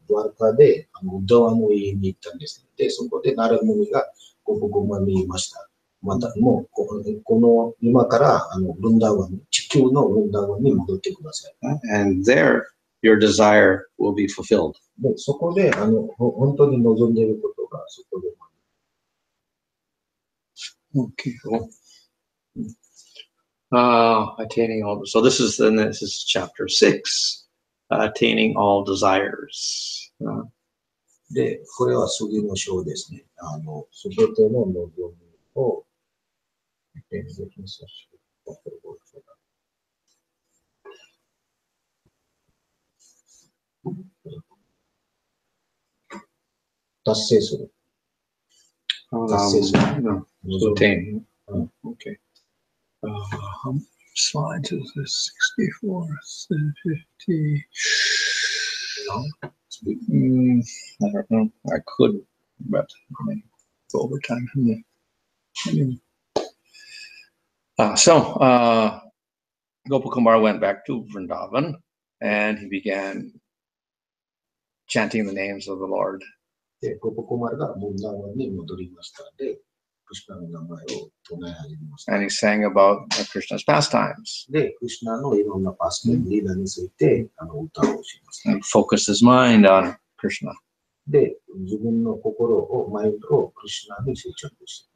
ドワルカでウダワの家に行ったんです。で、そこでナラダムニがゴパクマラに言いました。また、もうこの今からブンダワン、地球のブンダワンに戻ってください。
And there, your desire will be fulfilled.
で、そこで本当に望んでいることがそこで。
Okay, cool. Attaining all. So this is chapter 6, attaining all desires.
で、これは次の章ですね。すべての望みを達成する。達成する。
To attain. Okay. How many slides is this? 64, 50.
No.
I don't know. I could, but I may go over time from there. So Gopakumara went back to Vrindavan and he began chanting the names of the Lord.
で、ゴパクマラがブンダワンに戻りましたので、クリシュナの名前を唱え始めました。
And he sang about Krishna's pastimes.
で、クリシュナのいろんなパスタリーダについて歌をしました。
And focused his mind on Krishna.
で、自分のマインドをクリシュナに執着し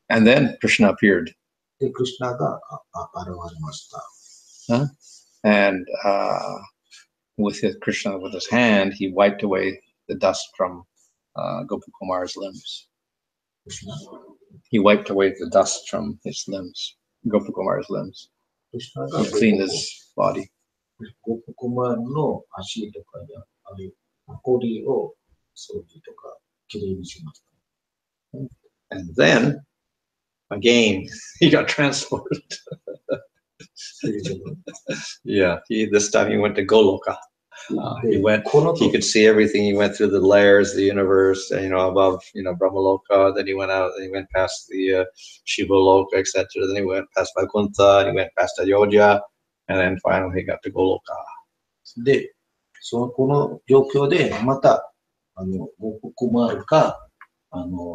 た。
And then Krishna appeared.
で、クリシュナが現れました。
And with Krishna, with his hand, he wiped away the dust from Gopakumara's limbs. He wiped away the dust from his limbs, Gopakumara's limbs. He cleaned his body.
ゴパクマラの足とかや残りを掃除とかきれいにしました。
And then, again, he got transported. Yeah, this time he went to Goloka. He could see everything. He went through the layers of the universe, above, Brahmaloka. Then he went out, and he went past the Shivaloka, etc. Then he went past Vaikuntha, and he went past Ayodhya, and then finally he got to Goloka.
で、この状況で、また、ゴプクマールか、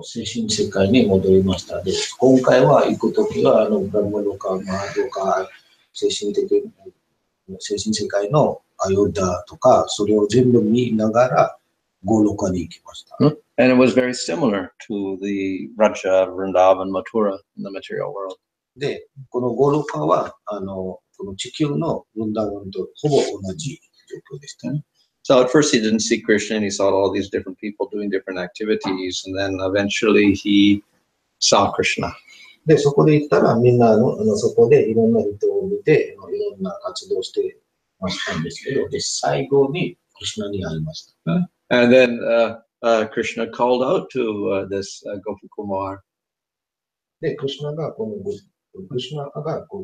精神世界に戻りました。で、今回は行くときは、ブラムロカ、マハドカ、精神世界のアヨダとか、それを全部見ながら、ゴロカに行きました。
And it was very similar to the Raja, Vrindavan, Mathura in the material world.
で、このゴロカは、この地球のブンダーバンとほぼ同じ状況でしたね。
So at first he didn't see Krishna, and he saw all these different people doing different activities, and then eventually he saw Krishna.
で、そこで行ったら、みんなそこでいろんな人を見て、いろんな活動してましたんですけど、で、最後にクリシュナに会いました。
And then Krishna called out to this Gopakumar.
で、クリシュナがゴ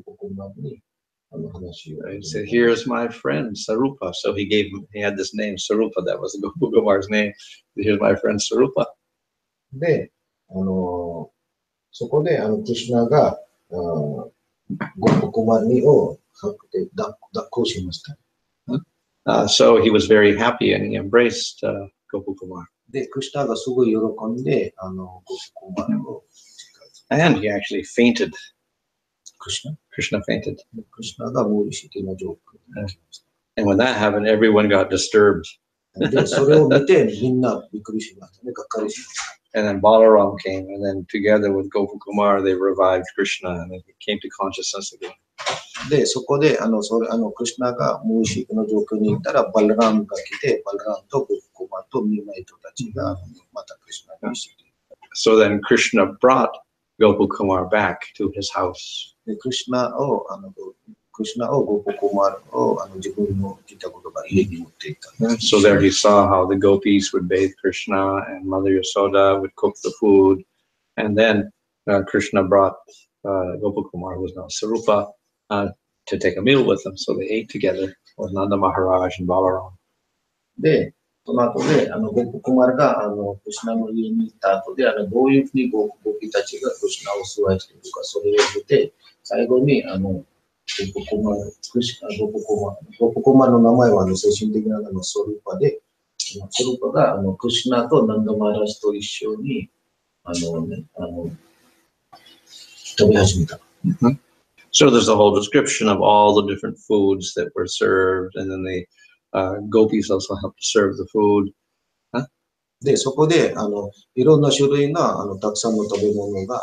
パクマに話を。
He said, "Here's my friend Sarupa." So he had this name Sarupa. That was Gopakumar's name. Here's my friend Sarupa.
で、そこでクリシュナがゴパクマにを抱っこしました。
So he was very happy and he embraced Gopakumar.
で、クリシュナがすごい喜んでゴパクマを。
And he actually fainted.
Krishna
fainted.
And
when that happened, everyone got disturbed. And then Balaram came, and then together with Gopakumar, they revived Krishna, and he came to consciousness again.
で、そこで、クリシュナが無意識の状況にいたら、バルラムが来て、バルラムとゴパクマとみんな人たちが、またクリシュナに意識。
So then Krishna brought Gopakumar back to his house. So there he saw how the gopis would bathe Krishna and Mother Yasoda would cook the food. And then Krishna brought Gopakumar, who was now Sarupa, to take a meal with them. So they ate together with Nanda Maharaj and Balaram.
その後で、ゴパクマルが、クリシュナの家に行った後で、どういうふうにゴピたちがクリシュナを崇拝しているか、それを見て、最後に、ゴパクマルの名前は、精神的なソルパで、ソルパが、クリシュナとナンダマーラジと一緒に、食べ始めた。
So there's a whole description of all the different foods that were served, and then the gopis also helped to serve the food.
で、そこで、いろんな種類の、たくさんの食べ物が、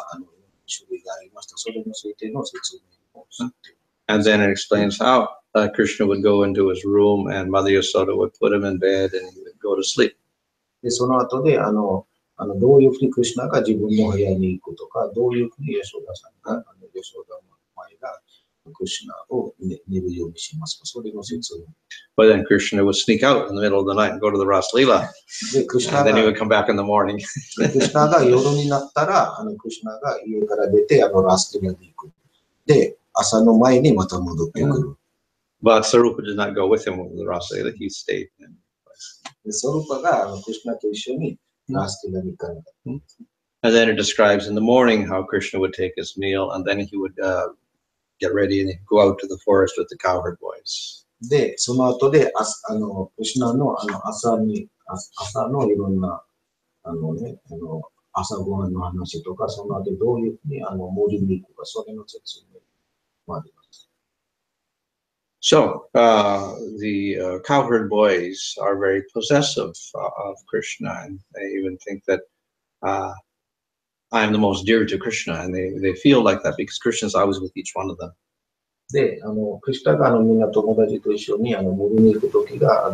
種類がありました。それについての説明をして。
And then it explains how Krishna would go into his room, and Mother Yasoda would put him in bed, and he would go to sleep.
で、その後で、どういうふうにクリシュナが自分の部屋に行くとか、どういうふうにヤショダさんが、ヤショダの前が、クリシュナを寝るようにしますか。それの説明。
But then Krishna would sneak out in the middle of the night and go to the Ras Leela. And then he would come back in the morning.
クリシュナが夜になったら、クリシュナが家から出て、ラスレラに行く。で、朝の前にまた戻ってくる。
But Sarupa did not go with him with the Ras Leela. He stayed.
で、ソルパがクリシュナと一緒にラスレラに行かなかった。
And then it describes in the morning how Krishna would take his meal, and then he would get ready and go out to the forest with the cowherd boys.
で、その後で、クリシュナの朝のいろんな、朝ごはんの話とか、その後どういうふうに森に行くか、それの説明もあります。
So the cowherd boys are very possessive of Krishna, and they even think that I am the most dear to Krishna, and they feel like that because Krishna is always with each one of them.
で、クリシュナがみんな友達と一緒に森に行くときが、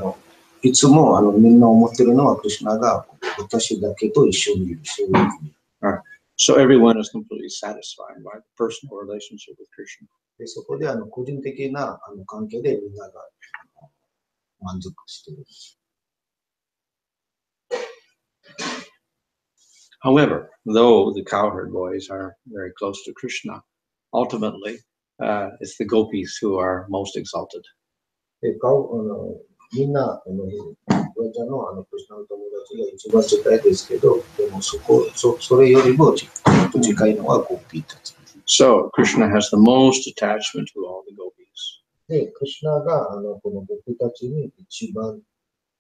いつもみんな思ってるのはクリシュナが私だけと一緒にいる。そういう意味。
So everyone is completely satisfied by the personal relationship with Krishna.
で、そこで個人的な関係でみんなが満足している。
However, though the cowherd boys are very close to Krishna, ultimately it's the gopis who are most exalted.
で、みんな、ブラジャーのクリシュナの友達が一番近いですけど、でもそれよりも近いのはゴピたち。
So Krishna has the most attachment to all the gopis.
で、クリシュナがこのゴピたちに一番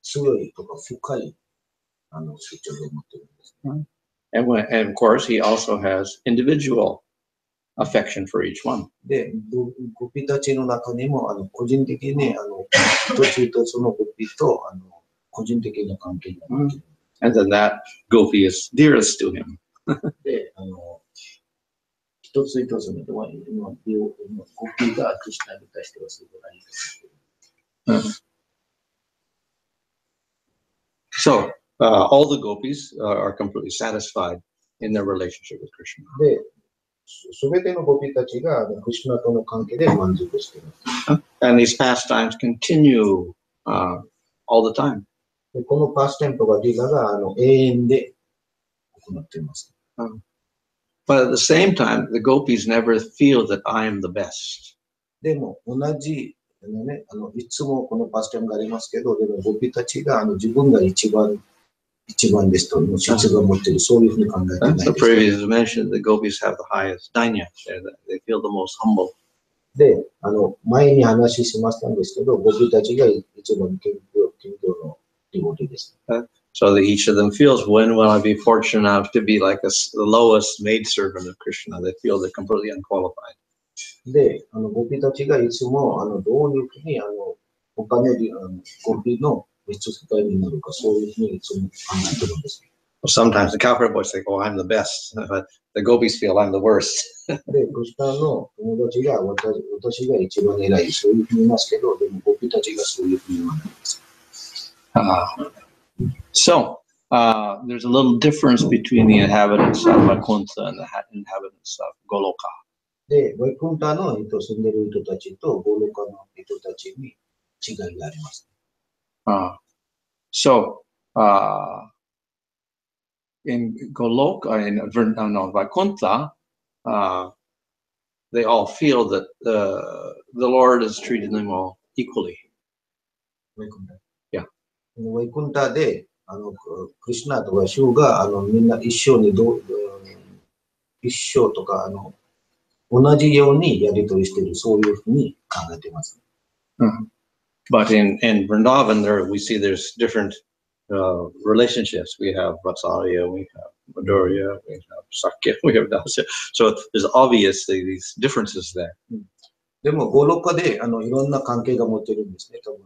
強いとか深い主張を持っているんです。
And of course, he also has individual affection for each one.
で、ゴピたちの中にも個人的に一つ一つのゴピと個人的な関係ができる。
And then that gopi is dearest to him.
で、一つ一つのゴピがクリシュナに対してはすごく愛を持っている。
So all the gopis are completely satisfied in their relationship with Krishna.
で、すべてのゴピたちがクリシュナとの関係で満足しています。
And these pastimes continue all the time.
でこのパステンとかリラが永遠で行っています。
But at the same time, the gopis never feel that I am the best.
でも同じいつもこのパステンがありますけど、でもゴピたちが自分が一番ですとの質が持っている、そういうふうに考えてないです。
The previous mentioned the gopis have the highest dainya. They feel the most humble.
で、前に話しましたんですけど、ゴピたちが一番謙虚のディボティです。
So that each of them feels, when will I be fortunate enough to be like the lowest maidservant of Krishna? They feel they're completely unqualified.
で、ゴピたちがいつもどういうふうに他のゴピの別世界になるか、そういうふうにいつも考えてるんです。
Sometimes the cowherd boys think, "Oh, I'm the best," but the gopis feel I'm the worst.
で、クリシュナの友達が私が一番偉い、そういうふうに言いますけど、でもゴピたちがそういうふうに言わないんです。
So there's a little difference between the inhabitants of Vaikuntha and the inhabitants of Goloka.
で、バイクンタの住んでる人たちとゴロカの人たちに違いがあります。
So in Goloka, Vaikuntha, they all feel that the Lord is treating them all equally.
バイクンタ。
Yeah.
バイクンタでクリシュナとかシュウがみんな一緒とか同じようにやり取りしている、そういうふうに考えています。
But in Vrindavan, we see there's different relationships. We have Vatsalya, we have Madhurya, we have Sakya, we have Dasya. So there's obviously these differences there.
でも、ゴロカでいろんな関係が持ってるんですね。多分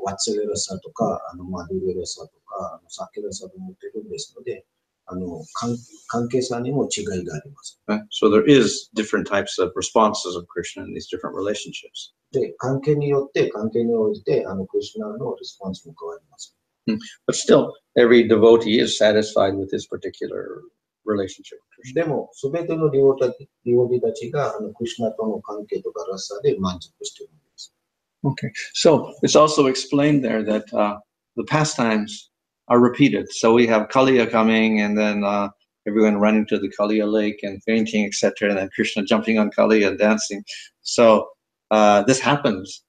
ワッツレラサとか、マドゥレラサとか、サケラサと持ってるんですので、関係さにも違いがあります。
So there is different types of responses of Krishna in these different relationships.
で、関係に応じて、クリシュナのレスポンスも変わります。
But still, every devotee is satisfied with his particular relationship with Krishna.
でも、すべてのディボティたちがクリシュナとの関係とかラッサで満足しているんです。
Okay, so it's also explained there that the pastimes are repeated. So we have Kaliya coming, and then everyone running to the Kaliya lake and fainting, etc., and then Krishna jumping on Kaliya and dancing. So this happens,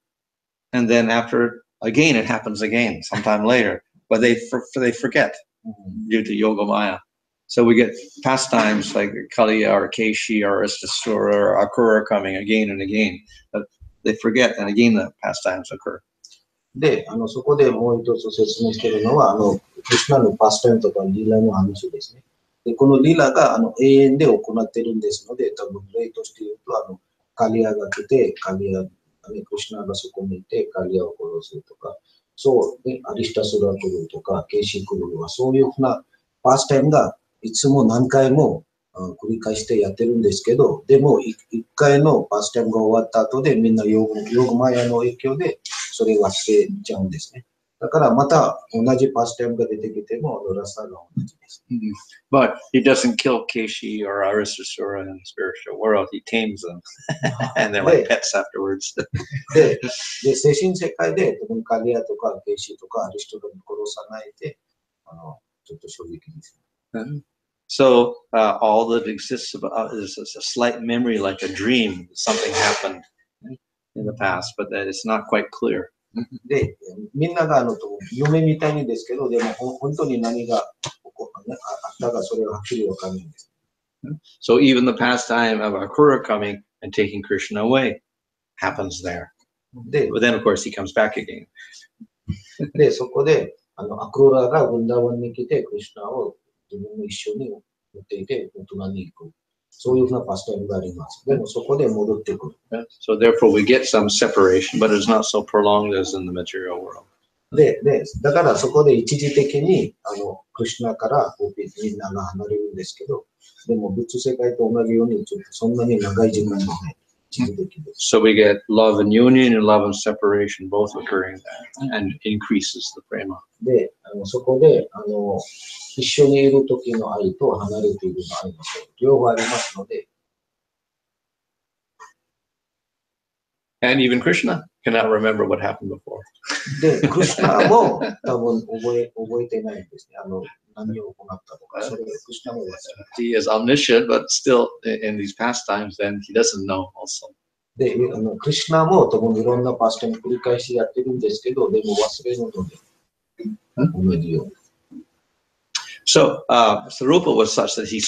and then after again, it happens again sometime later, but they forget due to Yoga Maya. So we get pastimes like Kaliya or Keshi or Istasura or Akura coming again and again, but they forget, and again the pastimes occur.
で、そこでもう一つ説明しているのは、クリシュナのパスタイムとかリーラの話ですね。で、このリーラが永遠で行っているんですので、多分例として言うと、カリアが来て、クリシュナがそこにいて、カリアを殺すとか、そう、ね、アリスタスラ来るとか、ケイシー来るとか、そういうふうなパスタイムがいつも何回も繰り返してやってるんですけど、でも一回のパスタイムが終わった後でみんなヨグマヤの影響でそれ忘れちゃうんですね。だからまた同じパスタイムが出てきてもラサが同じです。
But he doesn't kill Keshi or Aristasura in the spiritual world. He tames them, and they're like pets afterwards.
で、精神世界で特にカリアとかケイシとかアリストラに殺さないで、ちょっと衝撃です。
So all that exists is a slight memory, like a dream. Something happened in the past, but that it's not quite clear.
で、みんなが夢みたいにですけど、でも本当に何があったかそれははっきりわかんないんです。
So even the pastime of Akura coming and taking Krishna away happens there.
で、
But then, of course, he comes back again.
でそこでアクロラがブンダワンに来て、クリシュナを自分の一緒に持っていて、大人に行く。そういうふうなパスタイムがあります。でもそこで戻ってくる。
So therefore, we get some separation, but it's not so prolonged as in the material world.
で、だからそこで一時的にクリシュナからみんなが離れるんですけど、でも仏世界と同じようにそんなに長い時間じゃない。
So we get love and union and love and separation both occurring there, and increases the prema.
で、そこで一緒にいる時の愛と離れているの愛の両方ありますので。
And even Krishna cannot remember what happened before.
で、クリシュナも多分覚えてないんですね。何を行ったとか、それをクリシュナも忘れて。
He is omniscient, but still in these pastimes, then he doesn't know also.
で、クリシュナも多分いろんなパスタイム繰り返しやってるんですけど、でも忘れるので、同じように。
So Sarupa was such that he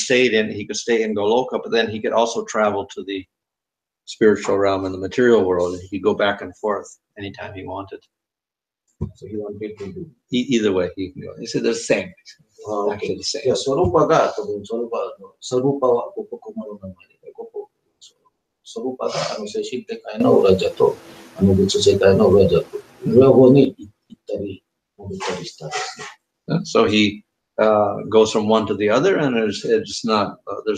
could stay in Goloka, but then he could also travel to the spiritual realm and the material world. He could go back and forth anytime he wanted.
So he wanted to do.
Either way, he can go. He said the same.
Actually the same. Yeah, Sarupaが多分サルーパはゴポコマの名前で、サルーパが精神世界のラジャと仏世界のラジャと両方に行ったり戻ったりしたんですね。
So he goes from one to the other, and there's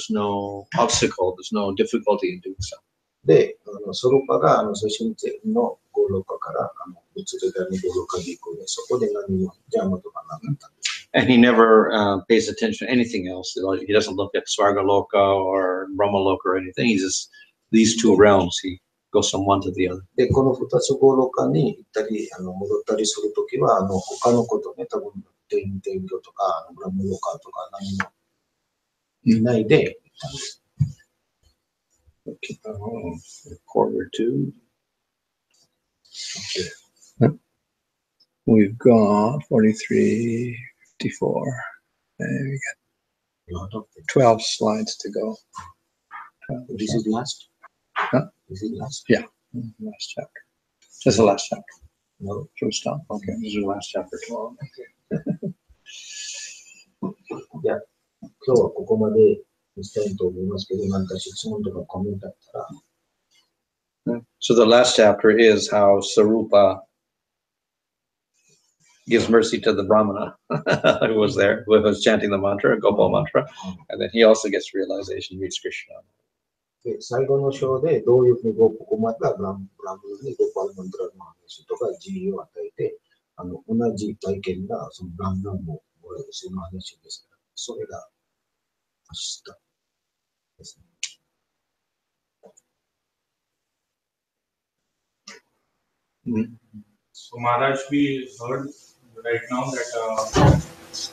no obstacle, there's no difficulty in doing so.
で、ソルパが精神的のゴロカから仏世界のゴロカに行くので、そこで何も邪魔とかなかったんです。
And he never pays attention to anything else. He doesn't look at Svargaloka or Brahmaloka or anything. He's just these two realms. He goes from one to the other.
で、この二つゴロカに行ったり戻ったりするときは他のことね、多分天魚とかブラムロカとか何も見ないで行ったんです。
Okay. Quarter two. Okay. We've got 43, 54. And we got 12 slides to go.
This is last?
Huh?
Is it last?
Yeah, last chapter. Just the last chapter.
No.
Should we stop? Okay, this is the last chapter 12. Okay.
じゃあ、今日はここまでにしたいと思いますけど、何か質問とかコメントあったら。
So the last chapter is how Sarupa gives mercy to the Brahmana who was there, who was chanting the mantra, Gopal mantra, and then he also gets realization, meets Krishna.
で、最後の章でどういうふうにここまでがブラムにゴパルマントラの話とか自由を与えて、同じ体験がそのブラムももらえるその話ですから、それが明日ですね。
So Maharaj, we heard right now that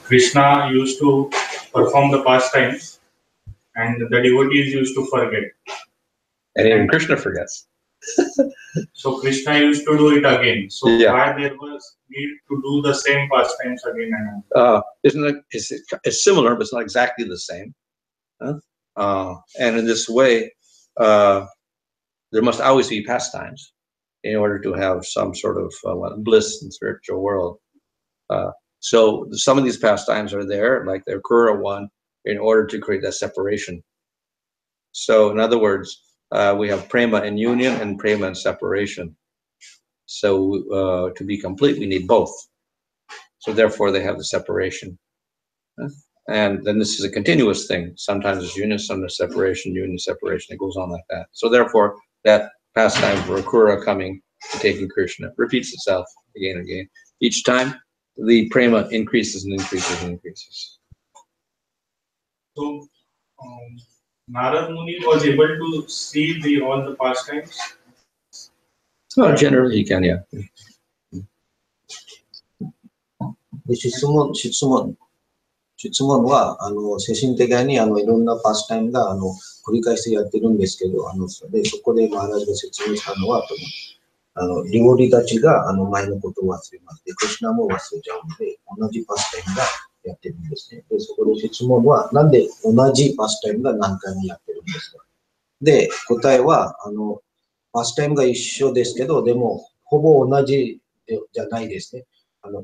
Krishna used to perform the pastimes and the devotees used to forget.
And even Krishna forgets.
So Krishna used to do it again. So
Yeah.
why there was need to do the same pastimes again and again?
It's similar, but it's not exactly the same. And in this way, there must always be pastimes in order to have some sort of bliss in the spiritual world. So some of these pastimes are there, like the Kura one, in order to create that separation. So in other words, we have prema and union and prema and separation. So to be complete, we need both. So therefore, they have the separation. And then this is a continuous thing. Sometimes it's union, sometimes separation, union, separation. It goes on like that. So therefore, that pastime for Kura coming to taking Krishna repeats itself again and again. Each time, the prema increases and increases and increases.
So Narad Muni was able to see all the pastimes?
Oh, generally, you can, yeah.
The Shitsumon. 質問は、精神的にいろんなパスタイムが繰り返しやってるんですけど、でそこでマハラジが説明したのは、リゴリたちが前のことを忘れます。で、クリシュナも忘れちゃうので、同じパスタイムがやってるんですね。で、そこで質問は、なんで同じパスタイムが何回もやってるんですか？で、答えは、パスタイムが一緒ですけど、でも、ほぼ同じじゃないですね。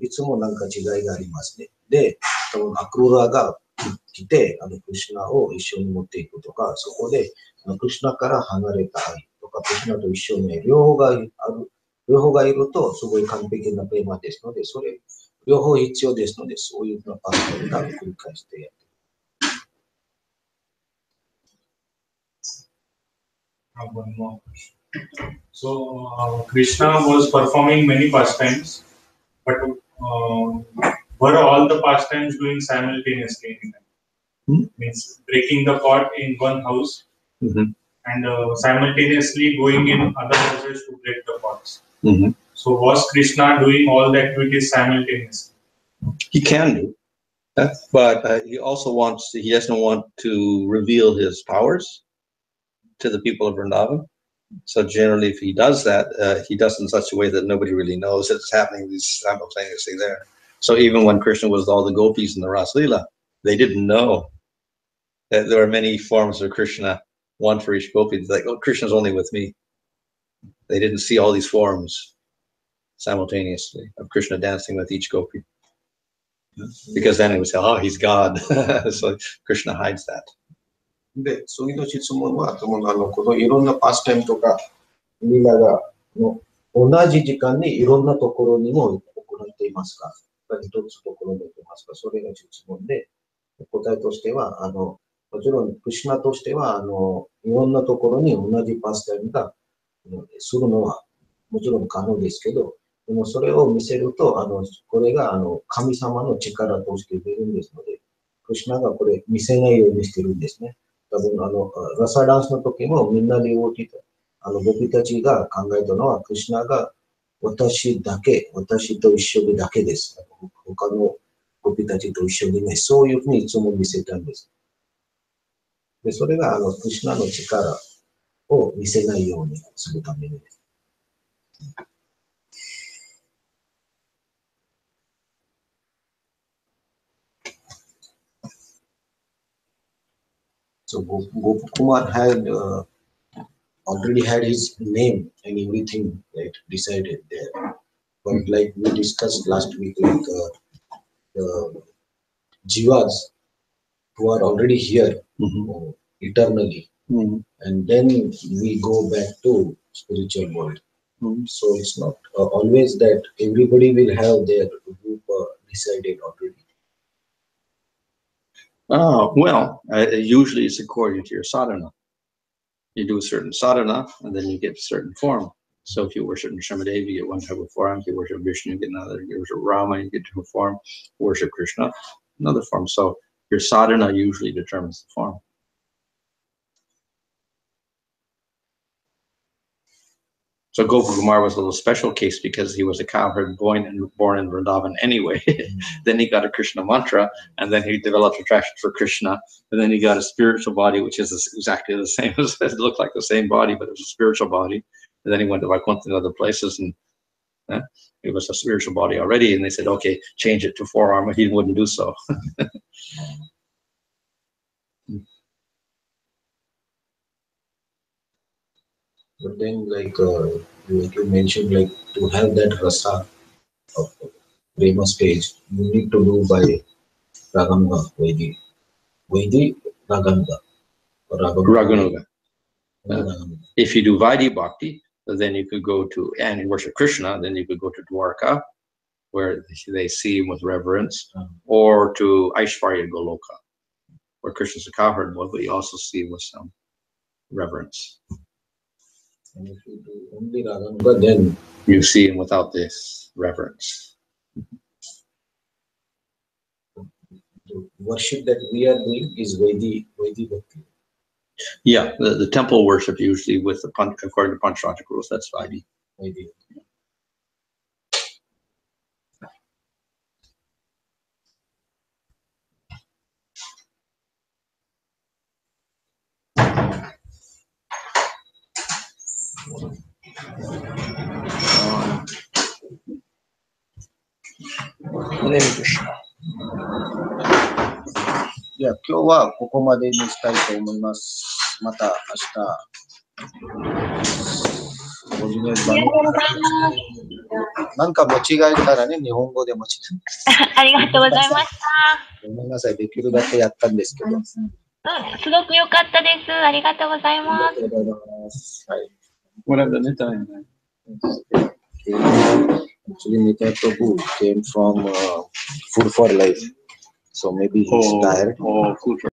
いつもなんか違いがありますね。で、アクロラが来て、クリシュナを一緒に持っていくとか、そこで、クリシュナから離れた愛とか、クリシュナと一緒に両方がいると、すごい完璧なプレマですので、それ、両方必要ですので、そういうパターンが繰り返してやって
One more. So Krishna was performing many pastimes, but were all the pastimes doing simultaneously? Means breaking the pot in one house and simultaneously going in other houses to break the pots. So was Krishna doing all the activities simultaneously?
He can do that, but he doesn't want to reveal his powers to the people of Vrindavan. So generally, if he does that, he does it in such a way that nobody really knows it's happening simultaneously there. So even when Krishna was with all the gopis in the Ras Leela, they didn't know that there are many forms of Krishna, one for each gopi. It's like, oh, Krishna's only with me. They didn't see all these forms simultaneously of Krishna dancing with each gopi. Because then it would say, oh, he's God. So Krishna hides that.
で、次の質問は、このいろんなパスタイムとか、みんなが同じ時間にいろんなところにも行っていますか？一つところでやってますか？それが質問で、答えとしては、もちろん、クリシュナとしては、いろんなところに同じパスタイムがするのはもちろん可能ですけど、でもそれを見せると、これが神様の力として出るんですので、クリシュナがこれ見せないようにしてるんですね。多分ラサダンスの時もみんなで動いてた。僕たちが考えたのは、クリシュナが私と一緒でだけです。他の僕たちと一緒にね、そういうふうにいつも見せたんです。で、それがクリシュナの力を見せないようにするためにです。So Gopakumar had already had his name and everything decided there. But like we discussed last week, like the jivas who are already here eternally, and then we go back to spiritual world. So it's not always that everybody will have their group decided already.
Usually it's according to your sadhana. You do a certain sadhana, and then you get a certain form. So if you worship Nrsimhadevi, you get one type of form. If you worship Vishnu, you get another. If you worship Rama, you get a form. Worship Krishna, another form. So your sadhana usually determines the form. So Gopakumar was a little special case because he was a cowherd born in Vrindavan anyway. Then he got a Krishna mantra, and then he developed attraction for Krishna, and then he got a spiritual body, which is exactly the same. It looked like the same body, but it was a spiritual body. And then he went to Vaikuntha and other places, and it was a spiritual body already. And they said, okay, change it to forearm. He wouldn't do so.
But then, like you mentioned, like to have that rasa of prema stage, you need to do by Raganga, Vaidi, Raganga, or
Raganuga. If you do Vaidhi Bhakti, then you could go to, and you worship Krishna, then you could go to Dwarka, where they see him with reverence, or to Aishvarya Goloka, where Krishna's a cowherd, but you also see him with some reverence.
And if you do only Raganga, then
you see him without this reverence.
The worship that we are doing is Vaidhi Bhakti.
Yeah, the temple worship usually with according to Pancharatra rules, that's Vaidhi.
Vaidhi.
Hare Krishna.
じゃあ今日はここまでにしたいと思います。また明日。ご自念なんか間違えたらね、日本語で間違え
ありがとうございました。
ごめんなさい、できるだけやったんですけど。
すごく良かったです。ありがとうございます。
ありがとうございます。はい。
What have the Nita in there?
Actually, Nita Prabhu came from Food for Life. So maybe he's tired.
Food for